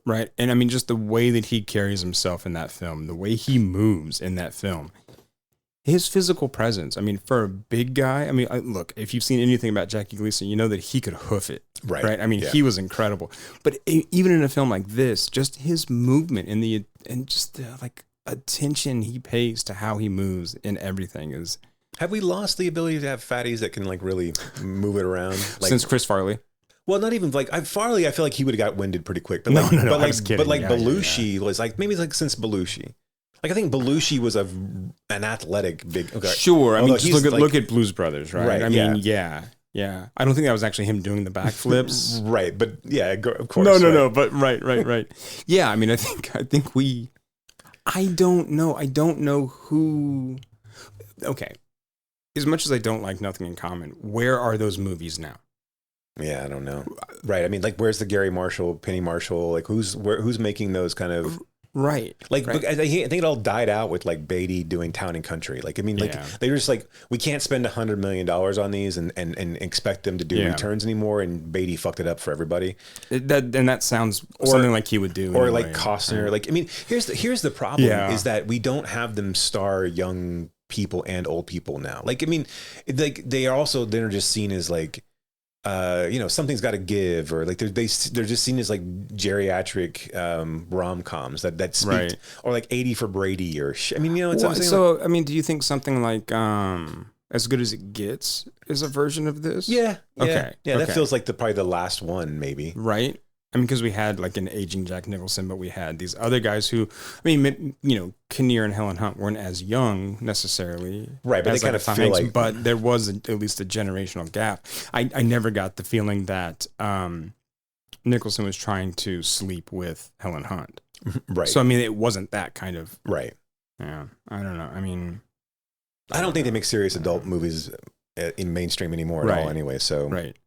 right? And I mean, just the way that he carries himself in that film, the way he moves in that film. His physical presence, I mean, for a big guy, I mean, look, if you've seen anything about Jackie Gleason, you know that he could hoof it, right? I mean, he was incredible. But even in a film like this, just his movement and just the like attention he pays to how he moves in everything is. Have we lost the ability to have fatties that can like really move it around? Like, since Chris Farley? Well, not even like Farley. I feel like he would have got winded pretty quick. But no, I was kidding. But like Belushi was like maybe like since Belushi. Like I think Belushi was an athletic big. Okay. Sure, I mean, just look at Blues Brothers, right? Right. I mean, yeah. I don't think that was actually him doing the backflips, right? But yeah, of course. No. But right. Yeah, I mean, I think we. I don't know who. Okay, as much as I don't like Nothing in Common, where are those movies now? Yeah, I don't know. Right. I mean, like, where's the Gary Marshall, Penny Marshall? Like, who's making those kind of. Right. Like, right. I think it all died out with like Beatty doing Town and Country. Like, I mean, like they were just like, we can't spend $100 million on these and expect them to do returns anymore. And Beatty fucked it up for everybody. That sounds something like he would do. Or like Costner. Like, I mean, here's the problem is that we don't have them star young people and old people now. Like, I mean, like they're just seen as like, something's got to give, or like they're just seen as like geriatric rom-coms that speak, right. Or like 80 for Brady or I mean, it's what I'm saying. So I mean, do you think something like As Good as It Gets is a version of this? Yeah. That feels like probably the last one, maybe. Right. I mean, because we had like an aging Jack Nicholson, but we had these other guys who, I mean, Kinnear and Helen Hunt weren't as young necessarily. Right, but they kind of feel like... But there was at least a generational gap. I never got the feeling that Nicholson was trying to sleep with Helen Hunt. Right. So, I mean, it wasn't that kind of... Right. Yeah, I don't know. I mean... I don't think they make serious adult movies in mainstream anymore at all anyway, so... Right.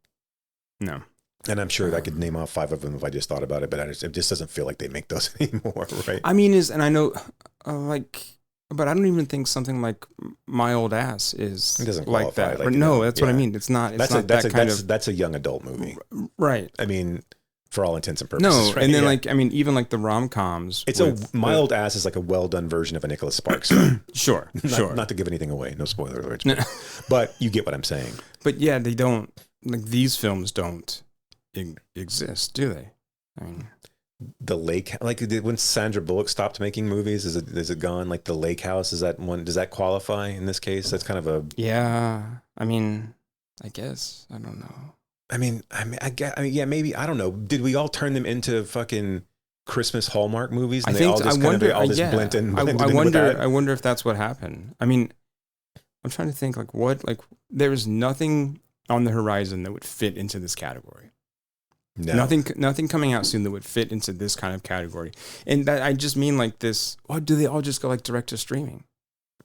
No. And I'm sure I could name off 5 of them if I just thought about it, but it just doesn't feel like they make those anymore, right? I mean, and I know, but I don't even think something like My Old Ass is like that. That's what I mean. It's not. That's a young adult movie, right? I mean, for all intents and purposes. No, right? And then even like the rom-coms. My Old Ass is like a well done version of a Nicholas Sparks. Sure. Not to give anything away. No spoiler alerts. But you get what I'm saying. But yeah, they don't like these films don't exist, do they? I mean, the lake, like when Sandra Bullock stopped making movies, is it gone? Like the Lake House, is that one? Does that qualify in this case? That's kind of a I mean, I guess I don't know. I mean, yeah, maybe I don't know. Did we all turn them into fucking Christmas Hallmark movies? And I think I wonder if that's what happened. I mean, I'm trying to think there's nothing on the horizon that would fit into this category. No. Nothing coming out soon that would fit into this kind of category. And that I just mean like this, or do they all just go like direct to streaming?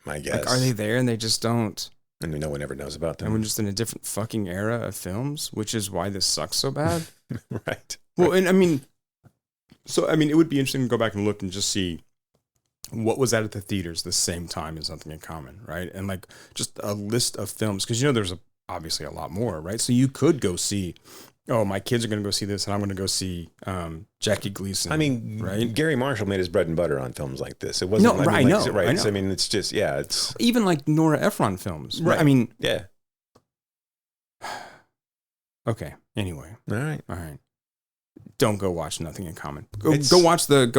I guess. Like, are they there and they just don't? And no one ever knows about them. And we're just in a different fucking era of films, which is why this sucks so bad. Right. Well, and I mean, it would be interesting to go back and look and just see what was at the theaters the same time as Nothing in Common, right? And like just a list of films, because there's obviously a lot more, right? So you could go see, oh, my kids are going to go see this, and I'm going to go see Jackie Gleason. I mean, right? Gary Marshall made his bread and butter on films like this. It wasn't. No, I know. So, I mean, it's just it's even like Nora Ephron films. Right. I mean, yeah. Okay. Anyway. All right. Don't go watch Nothing in Common. Go watch the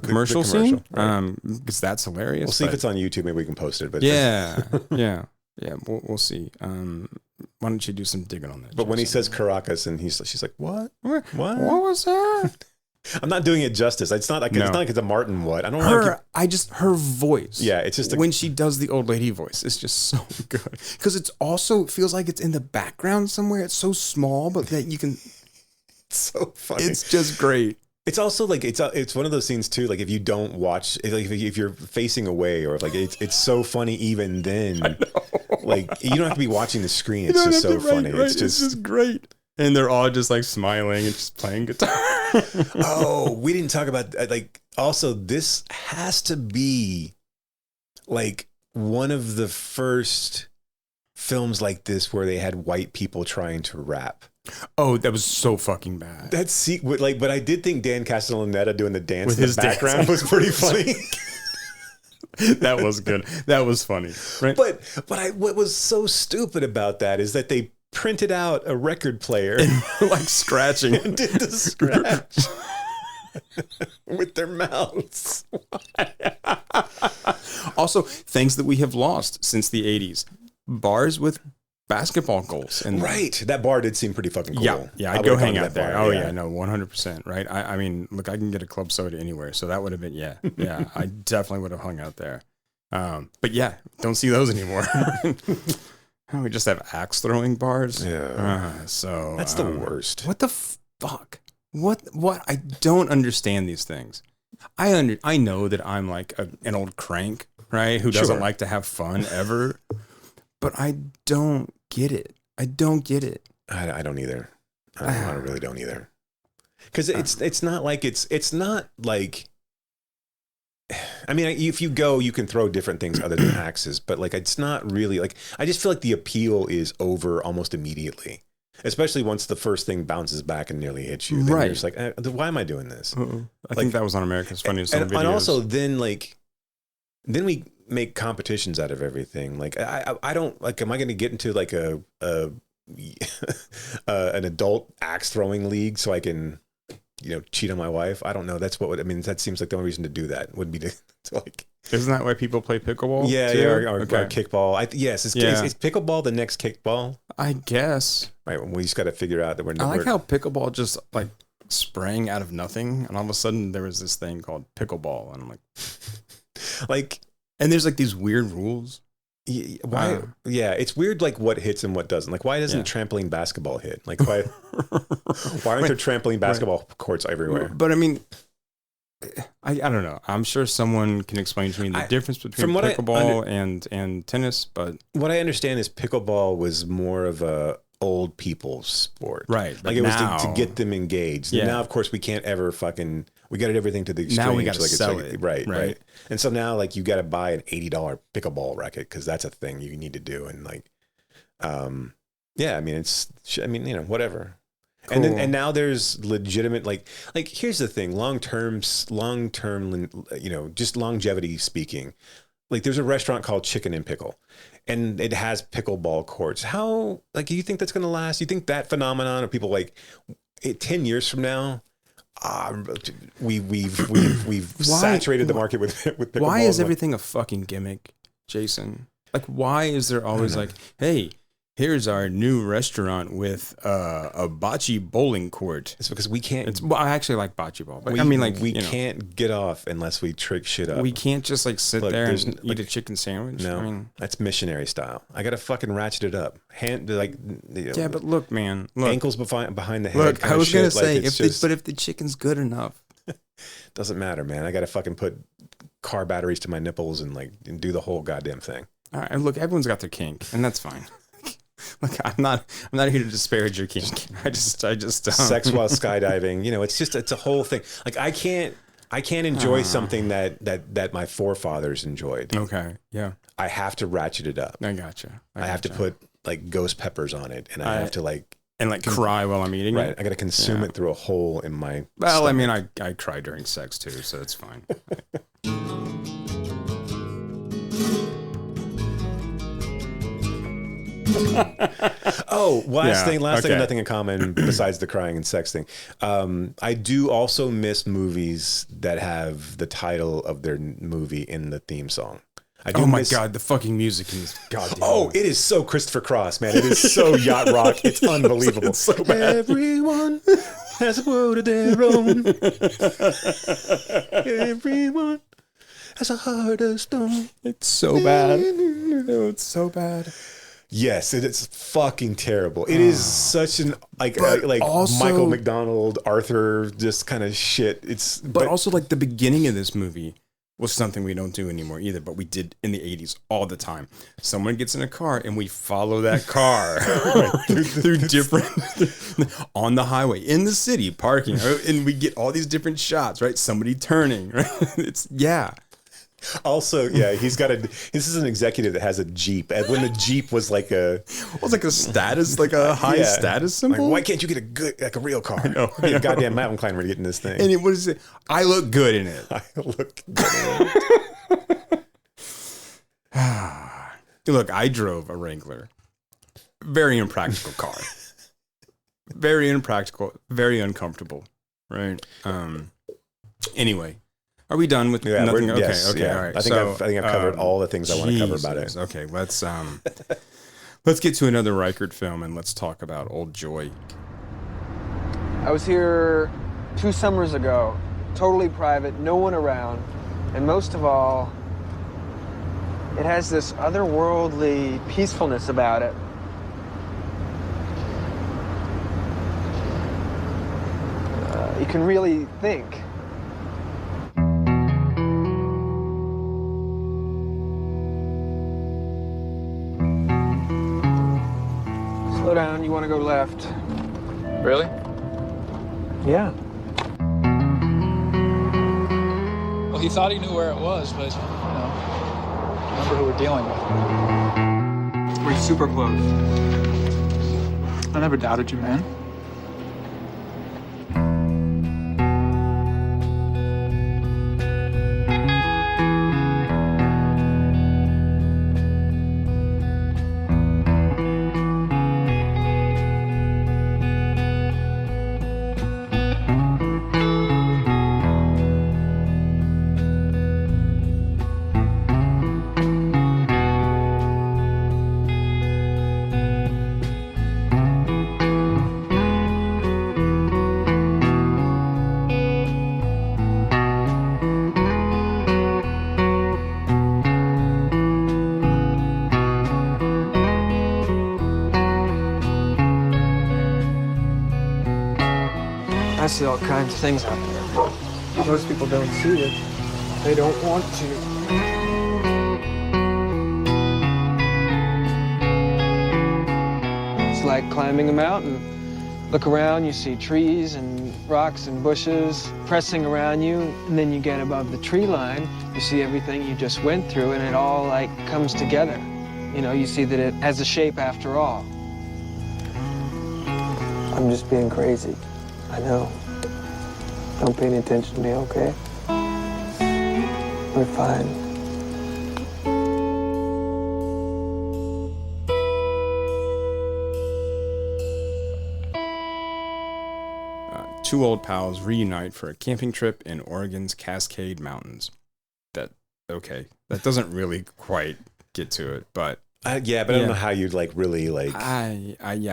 commercial scene. Right. Because that's hilarious. We'll see if it's on YouTube. Maybe we can post it. But yeah. We'll see. Why don't you do some digging on that? But when he says Caracas and she's like, what? What was that? I'm not doing it justice. It's not like it's a Martin what. I don't know. Her voice. Yeah, it's just when she does the old lady voice, it's just so good. Because it's also feels like it's in the background somewhere. It's so small, but that you can. It's so funny. It's just great. It's also like it's one of those scenes too. Like if you don't watch, like if you're facing away, or if like it's so funny even then. Like you don't have to be watching the screen. It's just so funny. Right. It's just great. And they're all just like smiling and just playing guitar. Oh, we didn't talk about like also this has to be like one of the first films like this where they had white people trying to rap. Oh, that was so fucking bad. But I did think Dan Castellaneta doing the dance with in the background was pretty funny. That was good. That was funny. Right? But what was so stupid about that is that they printed out a record player and like scratching and did the scratch with their mouths. Also, things that we have lost since the 80s. Bars with basketball goals. And right. That bar did seem pretty fucking cool. Yeah, I'd go hang out there. Bar, no, 100%. Right. I mean, look, I can get a club soda anywhere. So that would have been, yeah, I definitely would have hung out there. But yeah, don't see those anymore. We just have axe throwing bars. Yeah. So that's the worst. What the fuck? What? I don't understand these things. I know that I'm like an old crank, right? Who doesn't like to have fun ever. But I don't get it. I don't get it. I don't either. I really don't either. Because it's not like it's not like. I mean, if you go, you can throw different things other than axes, but like it's not really like. I just feel like the appeal is over almost immediately, especially once the first thing bounces back and nearly hits you. Then you're just like, why am I doing this? I think that was on America's Funniest Home Videos. And also, then we make competitions out of everything. Like I don't like. Am I going to get into like an adult axe throwing league so I can, cheat on my wife? I don't know. That's what I mean. That seems like the only reason to do that would be to like. Isn't that why people play pickleball? Yeah, or kickball. Yes, is pickleball the next kickball? I guess. Right. Well, we just got to figure out that we're. I like how pickleball just like sprang out of nothing, and all of a sudden there was this thing called pickleball, and I'm like. And there's like these weird rules. Why? It's weird. Like what hits and what doesn't. Like why doesn't trampoline basketball hit? Like why aren't there trampoline basketball courts everywhere? But I mean, I don't know. I'm sure someone can explain to me the difference between pickleball and tennis. But what I understand is pickleball was more of a old people's sport, right? Like it was to get them engaged. Yeah. Now, of course, we can't ever we got everything to the extreme. Now we got to sell it. Right. And so now, like, you got to buy an $80 pickleball racket because that's a thing you need to do. And like, I mean, whatever. Cool. And now there's legitimate like here's the thing, long term, just longevity speaking. Like, there's a restaurant called Chicken and Pickle, and it has pickleball courts. How, like, do you think that's going to last? You think that phenomenon of people, like, 10 years from now, We've saturated the market with pickleball. Why is everything a fucking gimmick, Jason? Like, why is there always like, hey, here's our new restaurant with a bocce bowling court? It's because we can't. Well, I actually like bocce ball, but we can't get off unless we trick shit up. We can't just like sit there and eat a chicken sandwich. No, that's missionary style. I gotta fucking ratchet it up. Yeah, but look, man, ankles behind the head. Look, I was gonna say, if the chicken's good enough, doesn't matter, man. I gotta fucking put car batteries to my nipples and do the whole goddamn thing. All right, look, everyone's got their kink, and that's fine. Look, I'm not here to disparage your kink. I just sex while skydiving. It's a whole thing. Like I can't enjoy something that my forefathers enjoyed. Okay, yeah. I have to ratchet it up. I gotcha. I have to put like ghost peppers on it, and I have to cry while I'm eating it. I got to consume it through a hole in my. Well, stomach. I mean, I cry during sex too, so it's fine. Last thing, nothing in common besides the crying and sex thing. I do also miss movies that have the title of their movie in the theme song. God, the fucking music in this goddamn movie. It is so Christopher Cross, man. It is so yacht rock. It's unbelievable. It's so bad. Everyone has a world of their own. Everyone has a heart of stone. It's so bad. Oh, it's so bad. Yes, it's fucking terrible. It is such an also, Michael McDonald, Arthur, just kind of shit. But also like the beginning of this movie was something we don't do anymore either, but we did in the 80s all the time. Someone gets in a car and we follow that car through different on the highway in the city parking, and we get all these different shots, right? Somebody turning, right? Also, this is an executive that has a Jeep. And when the Jeep was like a status, like a high status symbol. Like, why can't you get a real car? I know. A goddamn mountain climber to get in this thing. And what is it? I look good in it. I look good in it. Look, I drove a Wrangler. Very impractical car. Very impractical. Very uncomfortable. Right. Anyway. Are we done with nothing? Okay, yes, okay, all right. I think I've covered all the things I want to cover about it. Okay, let's get to another Reichardt film and let's talk about Old Joy. I was here 2 summers ago, totally private, no one around, and most of all, it has this otherworldly peacefulness about it. You can really think. Slow down, you want to go left. Really? Yeah. Well, he thought he knew where it was, but, remember who we're dealing with. We're super close. I never doubted you, man. I see all kinds of things out there. Most people don't see it. They don't want to. It's like climbing a mountain. Look around, you see trees and rocks and bushes pressing around you, and then you get above the tree line, you see everything you just went through, and it all comes together. You see that it has a shape after all. I'm just being crazy. I know. Don't pay any attention to me, okay? We're fine. two old pals reunite for a camping trip in Oregon's Cascade Mountains. That doesn't really quite get to it, but I don't know how you'd like really like.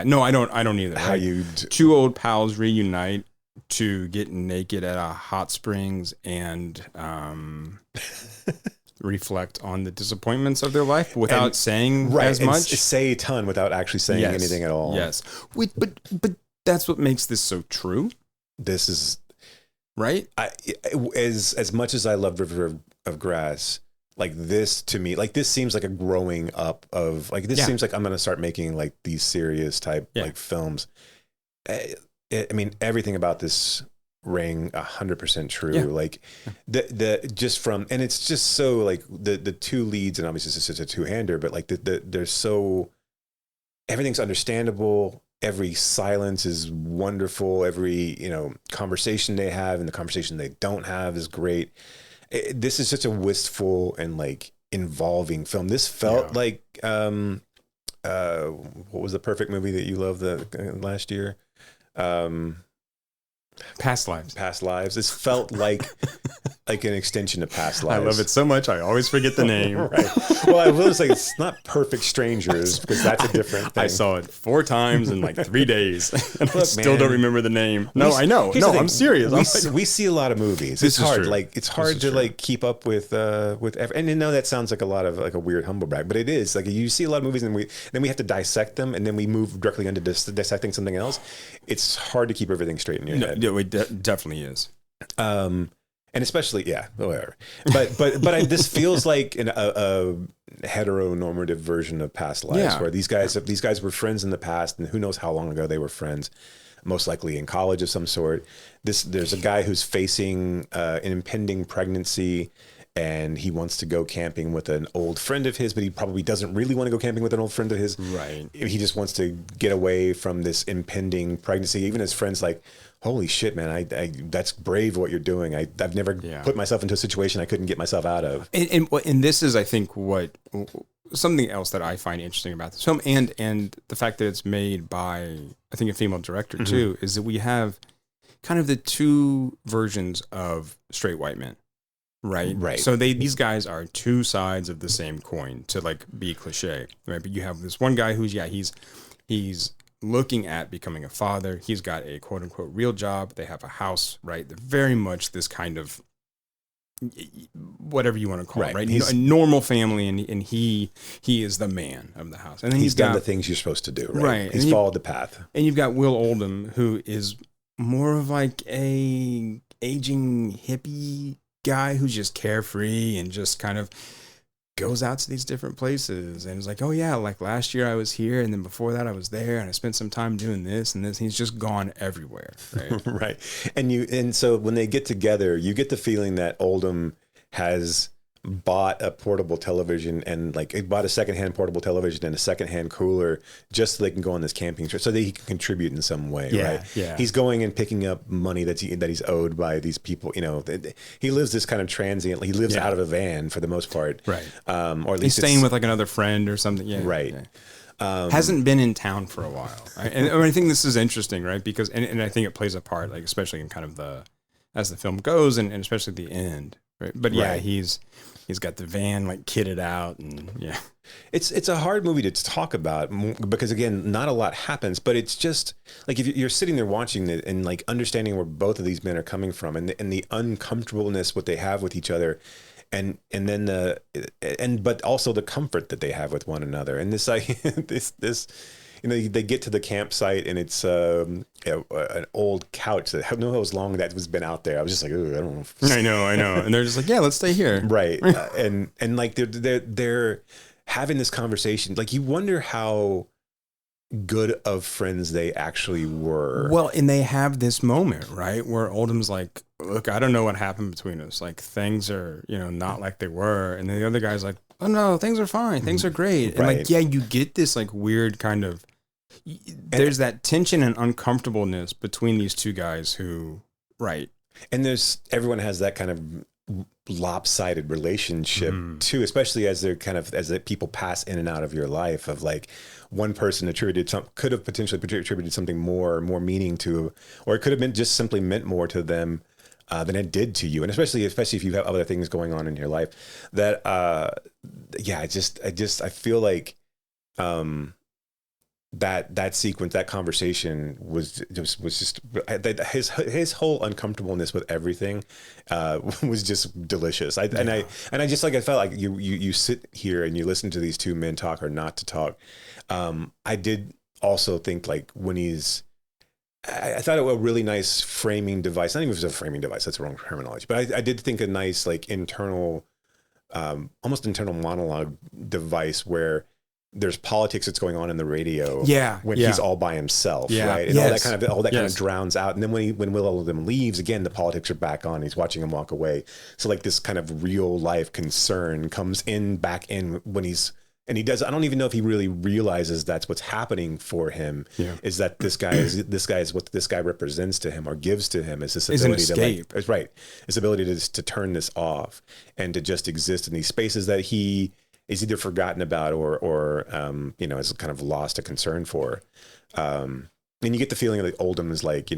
No, I don't either. How you two old pals reunite to get naked at a hot springs and reflect on the disappointments of their life without saying as much. Say a ton without actually saying anything at all. Yes, but that's what makes this so true. This is right. As much as I love River of Grass, like this to me, like this seems like a growing up of like this seems like I'm gonna start making like these serious type like films. I mean, everything about this rang 100% true. Yeah. Like the just from, and it's just so like the two leads, and obviously it's just a two-hander, but like they're so, everything's understandable. Every silence is wonderful. Every, conversation they have and the conversation they don't have is great. This is such a wistful and like involving film. This felt like, what was the perfect movie that you loved last year? Past Lives. This felt like an extension of Past Lives. I love it so much. I always forget the name. Right. Well, I will say it's not Perfect Strangers because that's a different thing. I saw it 4 times in like 3 days, and I still don't remember the name. No, I know. No, I'm serious. We see a lot of movies. It's hard. Like it's hard to like keep up with and that sounds like a lot of like a weird humble brag, but it is like you see a lot of movies and then we have to dissect them and then we move directly into dissecting something else. It's hard to keep everything straight in your head. No, it definitely is. And especially, whatever. But this feels like a heteronormative version of Past Lives, where these guys were friends in the past, and who knows how long ago they were friends. Most likely in college of some sort. There's a guy who's facing an impending pregnancy, and he wants to go camping with an old friend of his, but he probably doesn't really want to go camping with an old friend of his. Right. He just wants to get away from this impending pregnancy. Even his friends like, holy shit, man, I that's brave what you're doing. I've never put myself into a situation I couldn't get myself out of. And this is, I think, what something else that I find interesting about this film, and the fact that it's made by, I think, a female director too, is that we have kind of the two versions of straight white men. Right. So these guys are two sides of the same coin, to like be cliche, right? But you have this one guy who's he's looking at becoming a father. He's got a quote unquote real job. They have a house, right? They're very much this kind of whatever you want to call it, right? He's a normal family, and he is the man of the house. And then he's done the things you're supposed to do, right? He's followed the path. And you've got Will Oldham, who is more of like a aging hippie guy who's just carefree and just kind of goes out to these different places and is like, oh yeah, like last year I was here, and then before that I was there, and I spent some time doing this and this. He's just gone everywhere, right? Right. And so when they get together, you get the feeling that Oldham has bought a portable television, and like it bought a secondhand portable television and a secondhand cooler just so they can go on this camping trip, so that he can contribute in some way, right? Yeah. He's going and picking up money that he's owed by these people. He lives this kind of transient. He lives out of a van for the most part, right? Or at least he's staying with like another friend or something. Yeah, right. Yeah. Hasn't been in town for a while, right? And I think this is interesting, right? Because and I think it plays a part, like especially in kind of as the film goes, and especially the end, right? But yeah, he's got the van like kitted out, and it's a hard movie to talk about because again, not a lot happens, but it's just like if you're sitting there watching it and like understanding where both of these men are coming from, and the uncomfortableness what they have with each other, and then but also the comfort that they have with one another, and this this. They get to the campsite, and it's an old couch that who knows how long that was been out there. I was just like, I don't know. I know. And they're just like, yeah, let's stay here. Right. And like they're having this conversation. Like you wonder how good of friends they actually were. Well, and they have this moment, right, where Oldham's like, look, I don't know what happened between us. Like things are, not like they were. And then the other guy's like, oh no, things are fine. Things are great. And like, you get this like weird kind of, there's that tension and uncomfortableness between these two guys who, right. And everyone has that kind of lopsided relationship too, especially as they're as the people pass in and out of your life, of like one person could have potentially attributed something more meaning to, or it could have been just simply meant more to them than it did to you. And especially if you have other things going on in your life that, I feel like, that sequence, that conversation was just his whole uncomfortableness with everything was just delicious. I felt like you sit here and you listen to these two men talk or not to talk. I did also think like when I thought it was a really nice framing device. Not even if it was a framing device, that's the wrong terminology, but I did think a nice like internal, almost internal monologue device where there's politics that's going on in the radio when he's all by himself, right? And all that kind of drowns out. And then when Will of them leaves, again, the politics are back on. He's watching him walk away. So like this kind of real life concern comes back in when he does. I don't even know if he really realizes that's what's happening for him. Is that this guy is what this guy represents to him or gives to him is this ability to escape. His ability to turn this off and to just exist in these spaces that he is either forgotten about or is kind of lost a concern for. And you get the feeling that Oldham is like,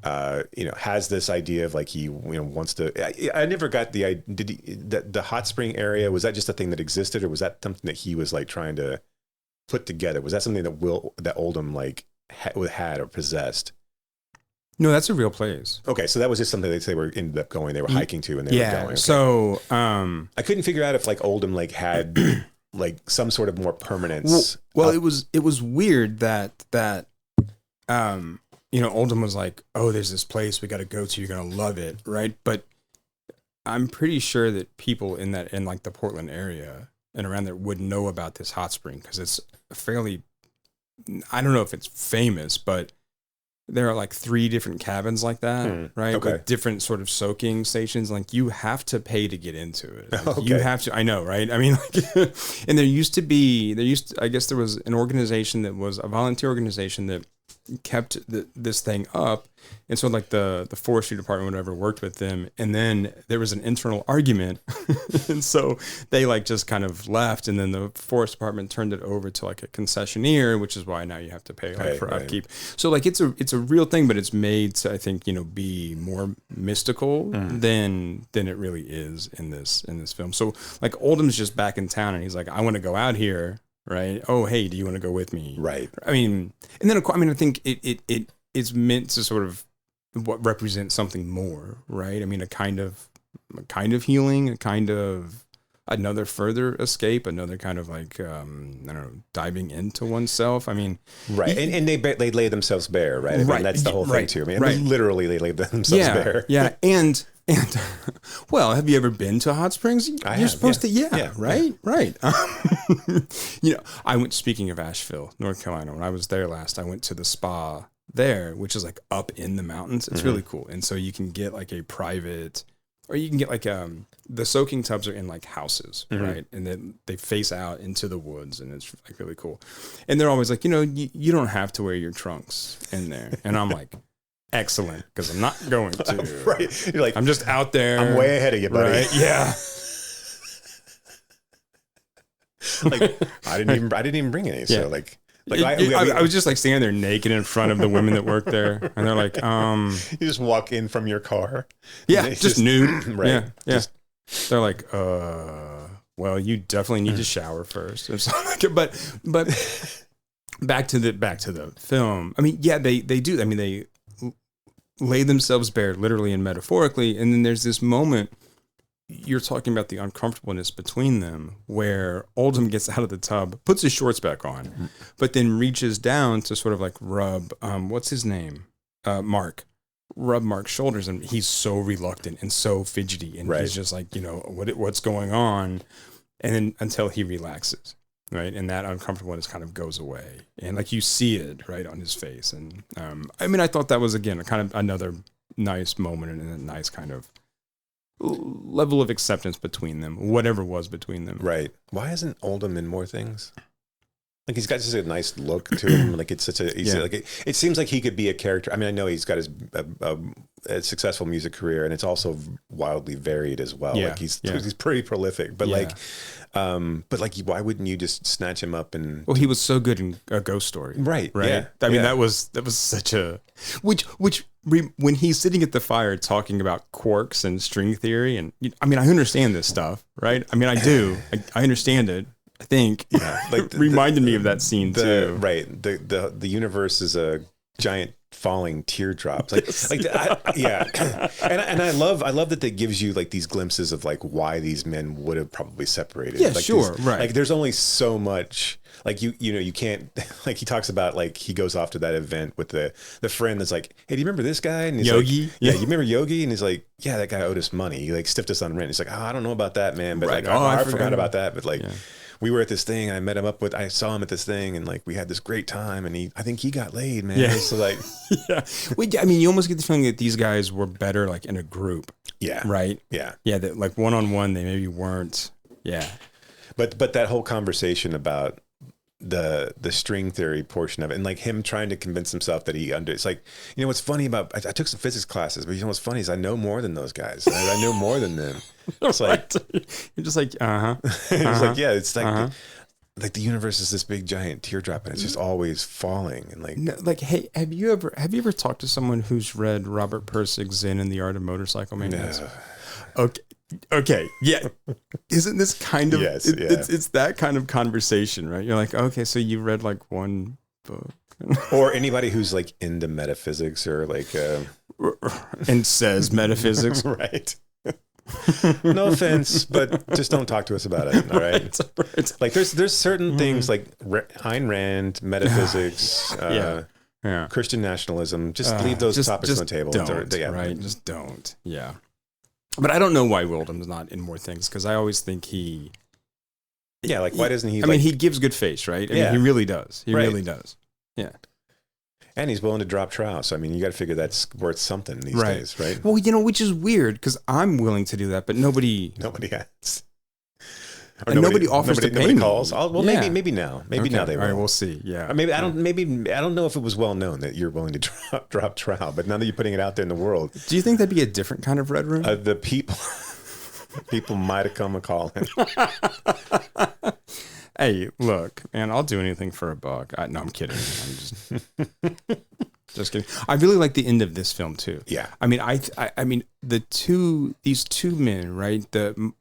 has this idea of like he wants to. I never got the hot spring area. Was that just a thing that existed, or was that something that he was like trying to put together? Was that something that Oldham like had or possessed? No, that's a real place. Okay, so that was just something they ended up going. They were hiking to, and they were going. Okay. So I couldn't figure out if like Oldham like had like some sort of more permanence. Well, it was weird that Oldham was like, oh, there's this place we got to go to. You're gonna love it, right? But I'm pretty sure that people in like the Portland area and around there would know about this hot spring because it's fairly. I don't know if it's famous, but there are like 3 different cabins like that, right? Okay. With different sort of soaking stations. Like you have to pay to get into it. Like, okay. You have to, I know, right? I mean, like, and I guess there was an organization that was a volunteer organization that kept this thing up. And so like the forestry department, whatever, worked with them. And then there was an internal argument. And so they like just kind of left. And then the forest department turned it over to like a concessionaire, which is why now you have to pay for upkeep. So like it's a real thing, but it's made to, I think, be more mystical than it really is in this film. So like Oldham's just back in town and he's like, I want to go out here. Right. Oh, hey, do you want to go with me? Right. I mean, and then I think it's meant to sort of what represents something more, right? I mean, a kind of healing, a kind of another further escape, another kind of like diving into oneself. I mean, right. And they lay themselves bare, right? I mean, that's the whole thing too. I mean, literally they lay themselves bare. Yeah. And well, have you ever been to hot springs? You're supposed to, right. Speaking of Asheville, North Carolina, when I was there last, I went to the spa there, which is like up in the mountains. It's really cool. And so you can get like a private, or you can get like the soaking tubs are in like houses, right? And then they face out into the woods, and it's like really cool. And they're always like, you don't have to wear your trunks in there. And I'm like, excellent, because I'm not going to. Right. You're like, I'm just out there. I'm way ahead of you, buddy. Right? Yeah. Like I didn't even bring any. So like I was just like standing there naked in front of the women that work there, and they're like, you just walk in from your car. Yeah, just nude. Right. Yeah. They're like, well, you definitely need to shower first. Or something. But back to the film. I mean, yeah, they do. I mean, they lay themselves bare, literally and metaphorically, and then there's this moment. You're talking about the uncomfortableness between them where Oldham gets out of the tub, puts his shorts back on, but then reaches down to sort of like rub, what's his name? Mark. Rub Mark's shoulders, and he's so reluctant and so fidgety, and he's just like, what's going on? And then until he relaxes, right? And that uncomfortableness kind of goes away. And like you see it right on his face. And I thought that was, again, kind of another nice moment and a nice kind of level of acceptance between them, whatever was between them. Right. Why isn't Oldham in more things? Like he's got just a nice look to him. Like it's such a, it seems like he could be a character. I mean, I know he's got a successful music career, and it's also wildly varied as well. Yeah. Like he's pretty prolific, but why wouldn't you just snatch him up and? Well, he was so good in A Ghost Story, right? Yeah. I mean, that was such a when he's sitting at the fire talking about quarks and string theory, and I mean, I understand this stuff, right? I mean, I do. I understand it. I think, like reminded me of that scene too. Right. The universe is a giant falling teardrops. Like, And I love that that gives you like these glimpses of like why these men would have probably separated. Yeah, like sure. Right. Like there's only so much, like you can't, like he talks about like he goes off to that event with the friend that's like, hey, do you remember this guy? And he's Yogi? Like, yeah, you remember Yogi? And he's like, yeah, that guy owed us money. He like stiffed us on rent. He's like, oh, I don't know about that, man. But like, I forgot about that. But like, we were at this thing. I saw him at this thing, and like we had this great time. And I think he got laid, man. Yeah. So like, I mean, you almost get the feeling that these guys were better like in a group. Yeah. Right. Yeah. Yeah. That like one-on-one, they maybe weren't. Yeah. But that whole conversation about the string theory portion of it, and like him trying to convince himself that it's like, what's funny about, I took some physics classes, but what's funny is I know more than those guys. I know more than them. It's like, you're just like, it's like, yeah, it's like, like the universe is this big giant teardrop and it's just always falling. And like, no, like, hey, have you ever talked to someone who's read Robert Pirsig's Zen and the Art of Motorcycle Maintenance? No. Okay. Yeah. Isn't this kind of, it's that kind of conversation, right? You're like, okay, so you read like one book. Or anybody who's like into metaphysics or like, and says metaphysics. Right. No offense, but just don't talk to us about it. All right. Right. Like there's certain things like Ayn Rand, metaphysics, Christian nationalism. Just leave those topics on the table. Right. Just don't. Yeah. But I don't know why Wilhelm's not in more things, because I always think he. Yeah, like why doesn't he? I mean, he gives good face, right? I mean, he really does. He really does. Yeah. And he's willing to drop trow. So, I mean, you got to figure that's worth something these days, right? Well, which is weird, because I'm willing to do that, but nobody has. And nobody offers to pay nobody me. Calls. Well, maybe now. Maybe now they will. All right, we'll see. Yeah. Or maybe I don't know if it was well known that you're willing to drop trow, but now that you're putting it out there in the world. Do you think that'd be a different kind of red room? The people might have come a calling. Hey, look, man, I'll do anything for $1. No, I'm kidding. I'm just kidding. I really like the end of this film too. Yeah. I mean, I mean, these two men, right?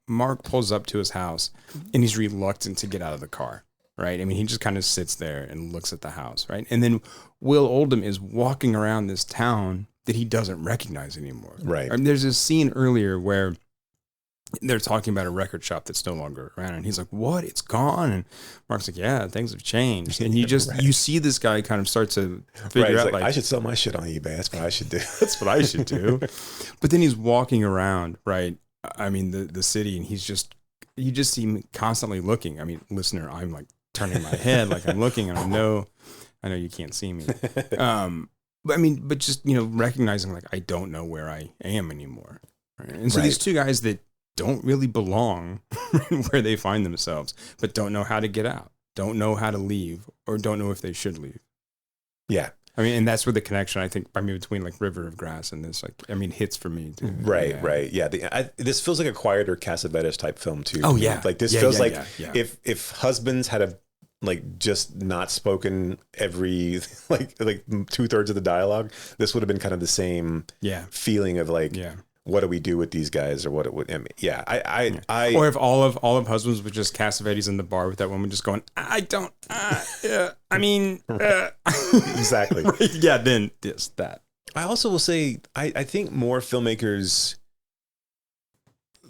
Mark pulls up to his house and he's reluctant to get out of the car, right? I mean, he just kind of sits there and looks at the house, right? And then Will Oldham is walking around this town that he doesn't recognize anymore. Right. I mean, there's this scene earlier where they're talking about a record shop that's no longer around, and he's like, "What? It's gone?" And Mark's like, "Yeah, things have changed." And you just you see this guy kind of start to figure out, like, I should sell my shit on eBay. That's what I should do. That's what I should do. But then he's walking around, right? I mean, the city, and you just see him constantly looking. I mean, listener, I'm like turning my head like I'm looking, and I know you can't see me. But I mean, but just recognizing like I don't know where I am anymore. Right? And so these two guys that don't really belong where they find themselves, but don't know how to get out, don't know how to leave, or don't know if they should leave. Yeah. I mean, and that's where the connection, I think, between like River of Grass and this, like, I mean, hits for me too. Right, right. Yeah. This feels like a quieter Cassavetes type film too. Oh yeah. Like this feels like if husbands had just not spoken every like 2/3 of the dialogue, this would have been kind of the same feeling of like, what do we do with these guys, or what it would? I mean, or if all of husbands were just Cassavetes in the bar with that woman just going, exactly. Right? Yeah, then that. I also will say, I think more filmmakers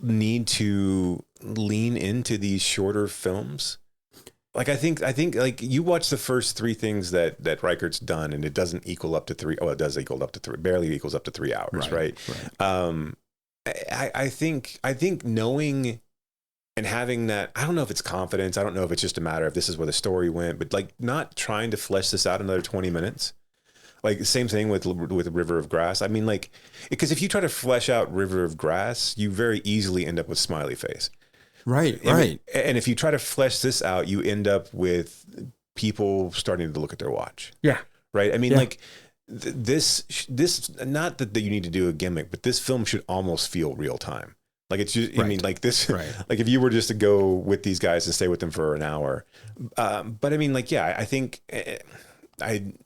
need to lean into these shorter films. Like I think like you watch the first 3 things that Reichardt's done, and it doesn't equal up to 3. Oh, it does equal up to 3. Barely equals up to 3 hours, right? I think knowing and having that, I don't know if it's confidence. I don't know if it's just a matter of this is where the story went, but like not trying to flesh this out another 20 minutes. Like the same thing with River of Grass. I mean, like, because if you try to flesh out River of Grass, you very easily end up with smiley face. Right. And if you try to flesh this out, you end up with people starting to look at their watch. Yeah. Right. I mean, like this, not that you need to do a gimmick, but this film should almost feel real time. Like it's just, I mean, like this, like if you were just to go with these guys and stay with them for an hour. But I mean, like, yeah, I think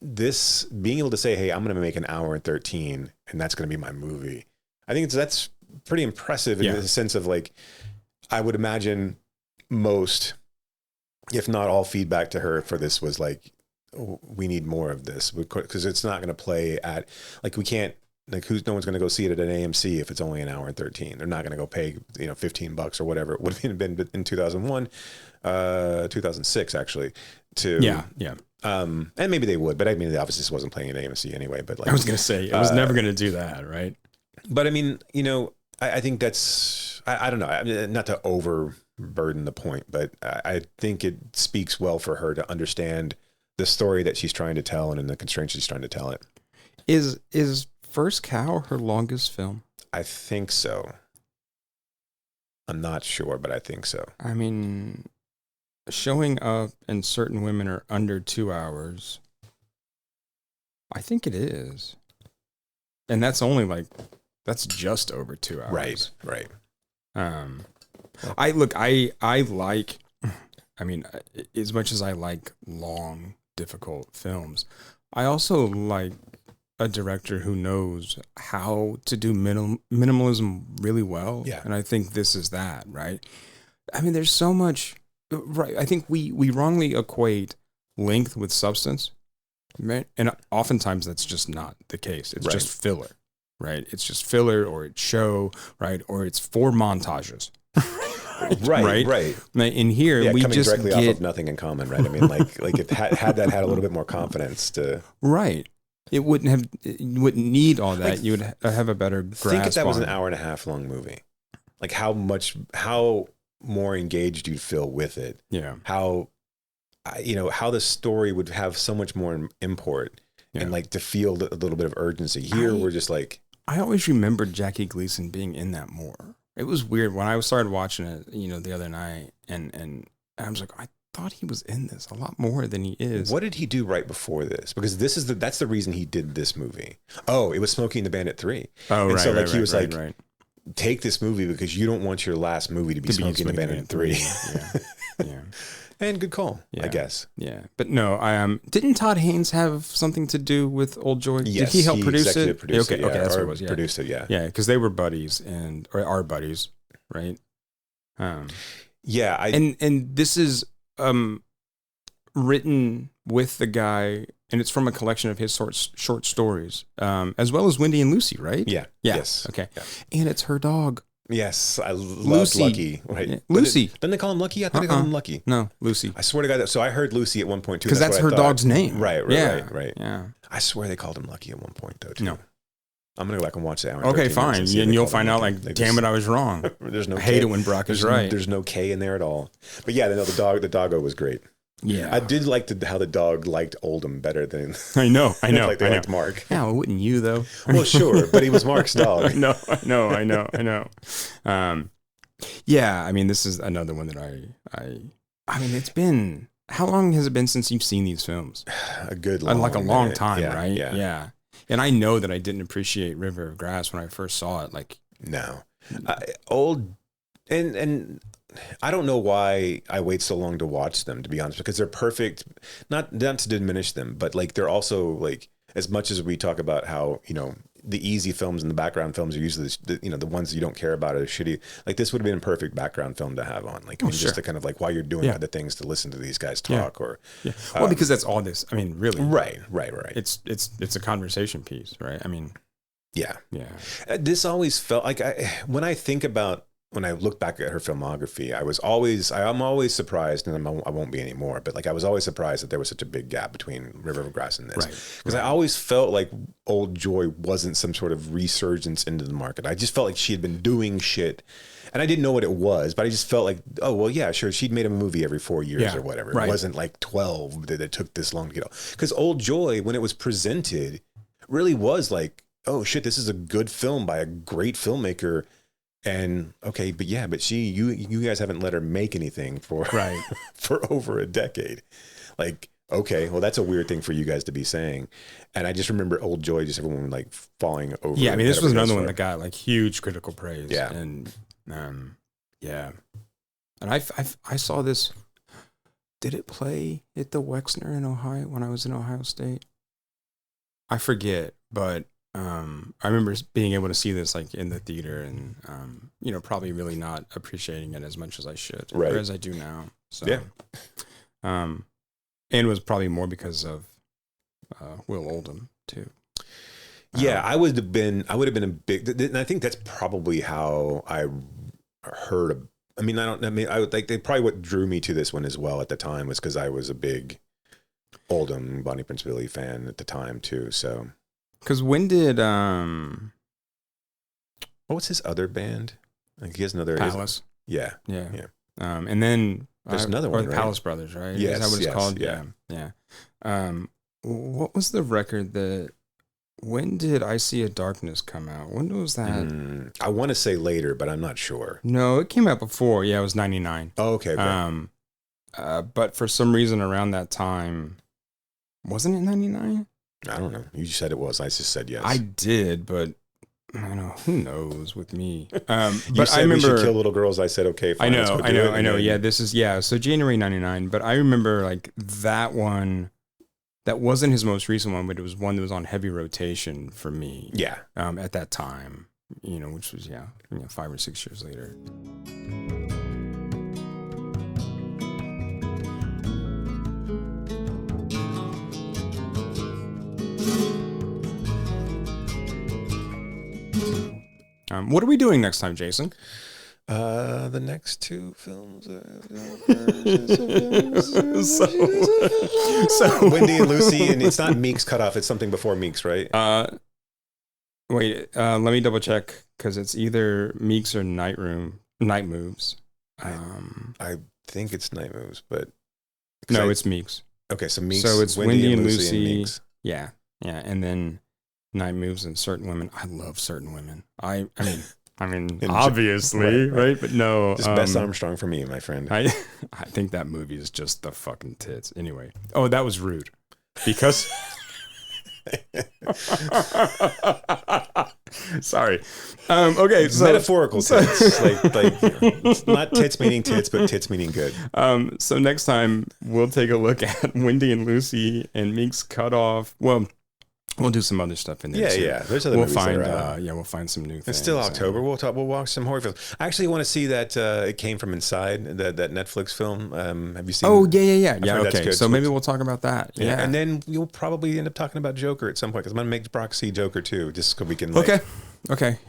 this being able to say, hey, I'm going to make an hour and 13 and that's going to be my movie. I think that's pretty impressive in the sense of like, I would imagine most, if not all, feedback to her for this was like, oh, we need more of this because it's not going to play at, like, we can't, like, no one's going to go see it at an AMC if it's only an hour and 13. They're not going to go pay, $15 or whatever it would have been in 2001, 2006 actually. And maybe they would, but I mean, obviously this wasn't playing at AMC anyway. But like, I was going to say it was never going to do that, right? But I mean, I think that's, I don't know, not to overburden the point, but I think it speaks well for her to understand the story that she's trying to tell and in the constraints she's trying to tell it. Is First Cow her longest film? I think so. I'm not sure, but I think so. I mean, Showing Up and Certain Women are under 2 hours. I think it is. And that's only like, that's just over 2 hours. Right. I like, I mean, as much as I like long, difficult films, I also like a director who knows how to do minimalism really well. Yeah. And I think this is that, right? I mean, there's so much, right? I think we wrongly equate length with substance, right? And oftentimes that's just not the case. It's just filler, right? It's just filler, or it's show, right? Or it's 4 montages. Right. In here, we coming just directly off of Nothing in Common, right? I mean, like if had a little bit more confidence to it wouldn't need all that. Like, you would have a better grasp. Think if that was an hour and a half long movie, like how more engaged you'd feel with it. Yeah. How the story would have so much more import and like to feel a little bit of urgency. Here, we're just like, I always remembered Jackie Gleason being in that more. It was weird when I started watching it, the other night, and I was like, I thought he was in this a lot more than he is. What did he do right before this? Because that's the reason he did this movie. Oh, it was Smokey and the Bandit 3. Oh, and so like he was like, take this movie because you don't want your last movie to be Smokey and the Bandit 3. Yeah. And good call, I guess. Yeah. But no, didn't Todd Haynes have something to do with Old Joy? Yes, did he help produce it? Produced okay, that's what it was. Produced it, yeah. Yeah, because they were buddies or are buddies, right? And this is written with the guy, and it's from a collection of his short stories, as well as Wendy and Lucy, right? Yeah. Yes. Okay. Yeah. And it's her dog. Yes, I love Lucky. Right, yeah. Lucy. Didn't they call him Lucky? I thought they called him Lucky. No, Lucy. I swear to God. So I heard Lucy at one point too. Because that's her dog's name. Right. Yeah. I swear they called him Lucky at one point though. Too. No. I'm gonna go back and watch that. Okay, fine. And you'll find out. Like, damn it, I was wrong. There's no. I hate it when Brock is right. There's no K in there at all. But yeah, the doggo was great. Yeah, I did like how the dog liked Oldham better than I know. like they liked Mark. Yeah, well, wouldn't you though? Well, sure, but he was Mark's dog. I know. Yeah, I mean, this is another one that I mean, it's been, how long has it been since you've seen these films? A good long time, right? Yeah. And I know that I didn't appreciate River of Grass when I first saw it. Like, no, and I don't know why I wait so long to watch them, to be honest, because they're perfect. Not to diminish them, but like they're also like, as much as we talk about how, the easy films and the background films are usually the ones you don't care about are shitty. Like this would have been a perfect background film to have on. Like, just to kind of like while you're doing other things to listen to these guys talk well, because that's all this. I mean, really. Right. It's a conversation piece, right? I mean, yeah. This always felt like when I look back at her filmography, I'm always surprised, and I won't be anymore, but like I was always surprised that there was such a big gap between River of Grass and this. Because I always felt like Old Joy wasn't some sort of resurgence into the market. I just felt like she had been doing shit, and I didn't know what it was, but I just felt like, oh, well, yeah, sure, she'd made a movie every 4 years or whatever. It wasn't like 12 that it took this long to get out. Because Old Joy, when it was presented, really was like, oh shit, this is a good film by a great filmmaker. And okay, but you guys haven't let her make anything for over a decade. Like Okay, well, that's a weird thing for you guys to be saying. And I just remember Old Joy, just everyone like falling over. Yeah, I mean, this was another one that got like huge critical praise. Yeah. And yeah. And I saw this. Did it play at the Wexner in Ohio when I was in Ohio State? I forget, but I remember being able to see this like in the theater and, probably really not appreciating it as much as I should, right, or as I do now. So, yeah. And it was probably more because of Will Oldham too. Yeah, I would have been a big, and I think that's probably how I heard. I would like, probably what drew me to this one as well at the time was because I was a big Oldham, Bonnie Prince Billy fan at the time too. So, because when did what was his other band? Like he has another Palace. Yeah. And then there's another one, the right? Palace Brothers, right? Yes, Is that what it's called? Yeah. What was the record that? When did I See a Darkness come out? When was that? I want to say later, but I'm not sure. No, it came out before. Yeah, it was 99. Oh, okay. But for some reason around that time, wasn't it 99? I don't know. You said it was. I just said yes. I did, but I don't know. Who knows with me? You but said I remember we should kill little girls. I said okay. Fine, I know. Yeah, this is So January 99. But I remember like that one. That wasn't his most recent one, but it was one that was on heavy rotation for me. Yeah. At that time, which was 5 or 6 years later. What are we doing next time, Jason? The next two films. So Wendy and Lucy, and it's not Meeks Cutoff. It's something before Meeks, right? Wait. Let me double check because it's either Meeks or Night Moves. I think it's Night Moves, but no, it's Meeks. Okay, so Meeks. So it's Wendy and Lucy. And Meeks. Yeah, and then Night Moves and Certain Women. I love Certain Women. I mean, obviously, right? But no. Just Bess Armstrong for me, my friend. I think that movie is just the fucking tits. Anyway. Oh, that was rude. Because... Sorry. Okay. So, metaphorical tits. Like not tits meaning tits, but tits meaning good. So next time, we'll take a look at Wendy and Lucy and Meeks Cutoff. Well... We'll do some other stuff in there. Yeah. There's other movies find, that are out. we'll find some new things. It's still October. We'll watch some horror films. I actually want to see that It Came From Inside, that Netflix film. Have you seen? Oh, yeah. Okay, so good. maybe we'll talk about that. Yeah. And then you'll probably end up talking about Joker at some point because I'm going to make Brock see Joker too, just so we can. Okay.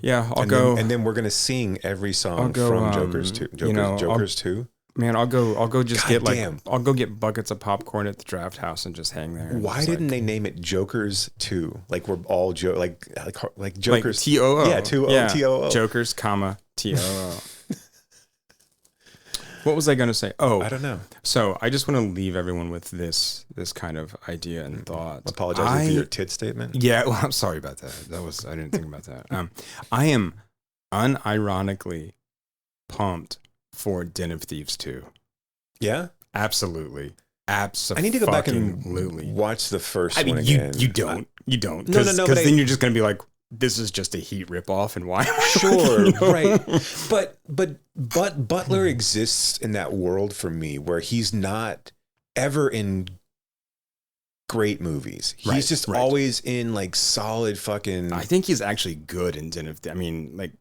Yeah, I'll go. And then we're going to sing every song from Joker's 2. Joker's 2. Man, I'll go just I'll go get buckets of popcorn at the Draft House and just hang there. Why didn't they name it Joker's 2? Like we're all like Joker's like TOO. Yeah, TOO. Jokers, TOO. What was I going to say? Oh, I don't know. So I just want to leave everyone with this kind of idea and thought. Apologizing for your tit statement. Yeah, well, I'm sorry about that. I didn't think about that. I am unironically pumped for Den of Thieves 2. Yeah? Absolutely. I need to go back and watch the first one again. You don't. Because then you're just going to be like, this is just a Heat ripoff, and why? Sure, right. But Butler exists in that world for me where he's not ever in great movies. He's just always in like solid fucking... I think he's actually good in Den of Thieves. I mean, like,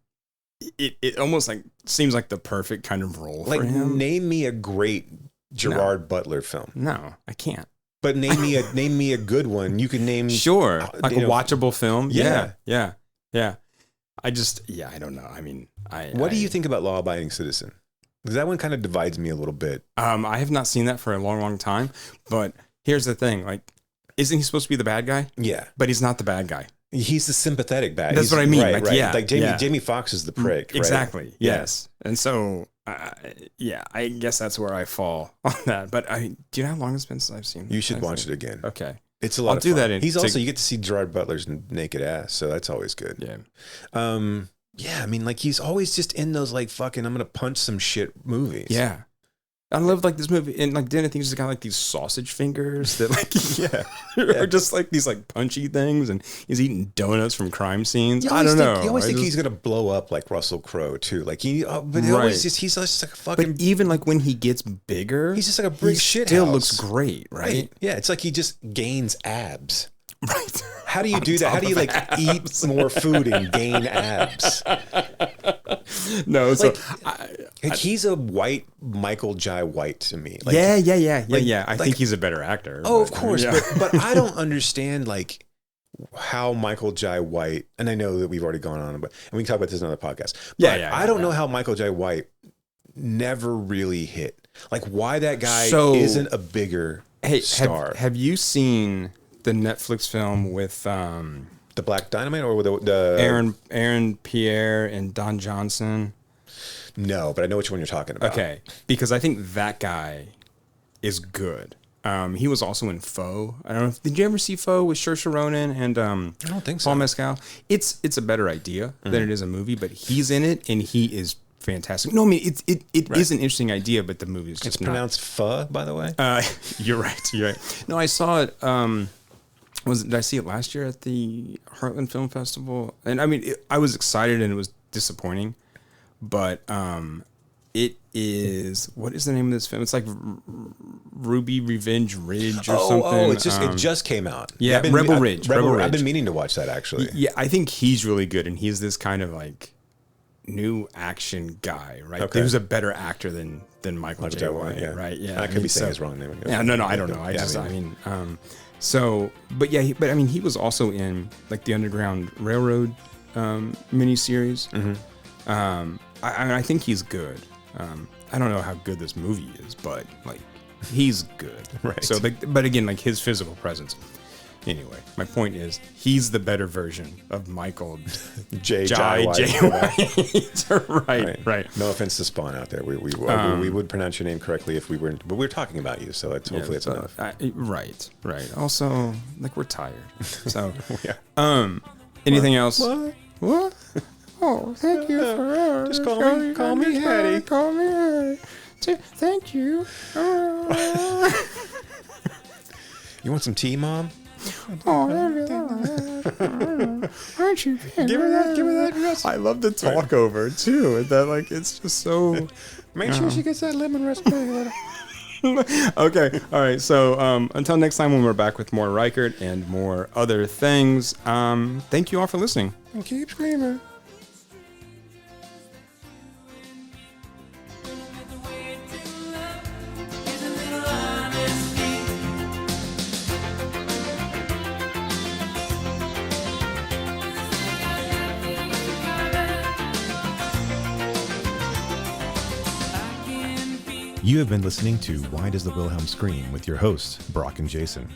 it almost like seems like the perfect kind of role for him. Name me a great Gerard Butler film. No, I can't. But name me a good one. You can name like a watchable film. Yeah. I don't know. I mean, what do you think about Law Abiding Citizen? Because that one kind of divides me a little bit. I have not seen that for a long, long time. But here's the thing: like, isn't he supposed to be the bad guy? Yeah, but he's not the bad guy. He's the sympathetic bad. That's what I mean. Right. Yeah, like Jamie Foxx is the prick. Exactly. Right? Yes. And so, I guess that's where I fall on that. But do you know how long it's been since I've seen it? You should watch it again. Okay. It's a lot of fun. I'll do that. He's also, you get to see Gerard Butler's naked ass, so that's always good. Yeah. Yeah, I mean, like, he's always just in those, like, fucking, I'm going to punch some shit movies. Yeah. I love like this movie, and like Dennis thinks he's got like these sausage fingers that like are just like these like punchy things, and he's eating donuts from crime scenes. I don't know. You always think he's gonna blow up like Russell Crowe too. Like but he always he's just like a fucking. But even like when he gets bigger, he's just like a big shit. Still looks great, right? Yeah, it's like he just gains abs. Right. How do you do that? How do you like eat more food and gain abs? No, so he's a white Michael Jai White to me. Like, yeah. I think he's a better actor. Oh, of course, but I don't understand like how Michael Jai White, and I know that we've already gone on, but and we can talk about this in another podcast. But I don't know how Michael Jai White never really hit. Like why that guy isn't a bigger star. Have you seen the Netflix film with the Black Dynamite or the Aaron Pierre and Don Johnson? No, but I know which one you're talking about. Okay, because I think that guy is good. He was also in Foe. I don't know. Did you ever see Foe with Saoirse Ronan and I don't think so. Paul Mescal? It's a better idea than it is a movie, but he's in it and he is fantastic. No, I mean it is an interesting idea, but the movie is just it's pronounced pho, by the way. You're right. No, I saw it. Did I see it last year at the Heartland Film Festival? And I mean, I was excited and it was disappointing, but it is, what is the name of this film? It's like Ruby Revenge Ridge or something. Oh, it just came out. Yeah, Rebel Ridge. I've been meaning to watch that actually. Yeah, I think he's really good, and he's this kind of like new action guy, right? Okay. Who's a better actor than Michael J. White, right? Yeah, I could be saying his wrong name. Yeah, no, I don't know. But I mean, he was also in like the Underground Railroad miniseries. Mm-hmm. I think he's good. I don't know how good this movie is, but like he's good. Right. So, but again, like his physical presence. Anyway, my point is he's the better version of Michael J. White. Right. No offense to Spawn out there. We would pronounce your name correctly if we weren't, but we're talking about you, so hopefully it's enough. Right. Also, like we're tired. So, anything else? What? Oh, thank you for just call me Hattie. Call me Hattie. Thank you. You want some tea, Mom? Oh, aren't you? Give her that. I love to talk over too. That like it's just so. Make sure she gets that lemon raspberry. Okay, all right. So until next time, when we're back with more Reichardt and more other things. Thank you all for listening. And keep screaming. You have been listening to Why Does the Wilhelm Scream with your hosts, Brock and Jason.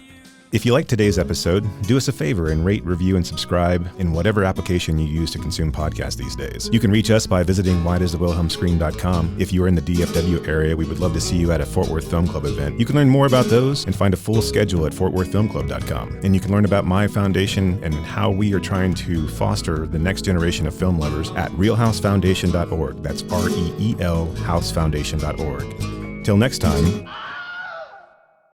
If you liked today's episode, do us a favor and rate, review, and subscribe in whatever application you use to consume podcasts these days. You can reach us by visiting whydoesthewilhelmscream.com. If you are in the DFW area, we would love to see you at a Fort Worth Film Club event. You can learn more about those and find a full schedule at fortworthfilmclub.com. And you can learn about my foundation and how we are trying to foster the next generation of film lovers at realhousefoundation.org. That's REEL housefoundation.org. Till next time.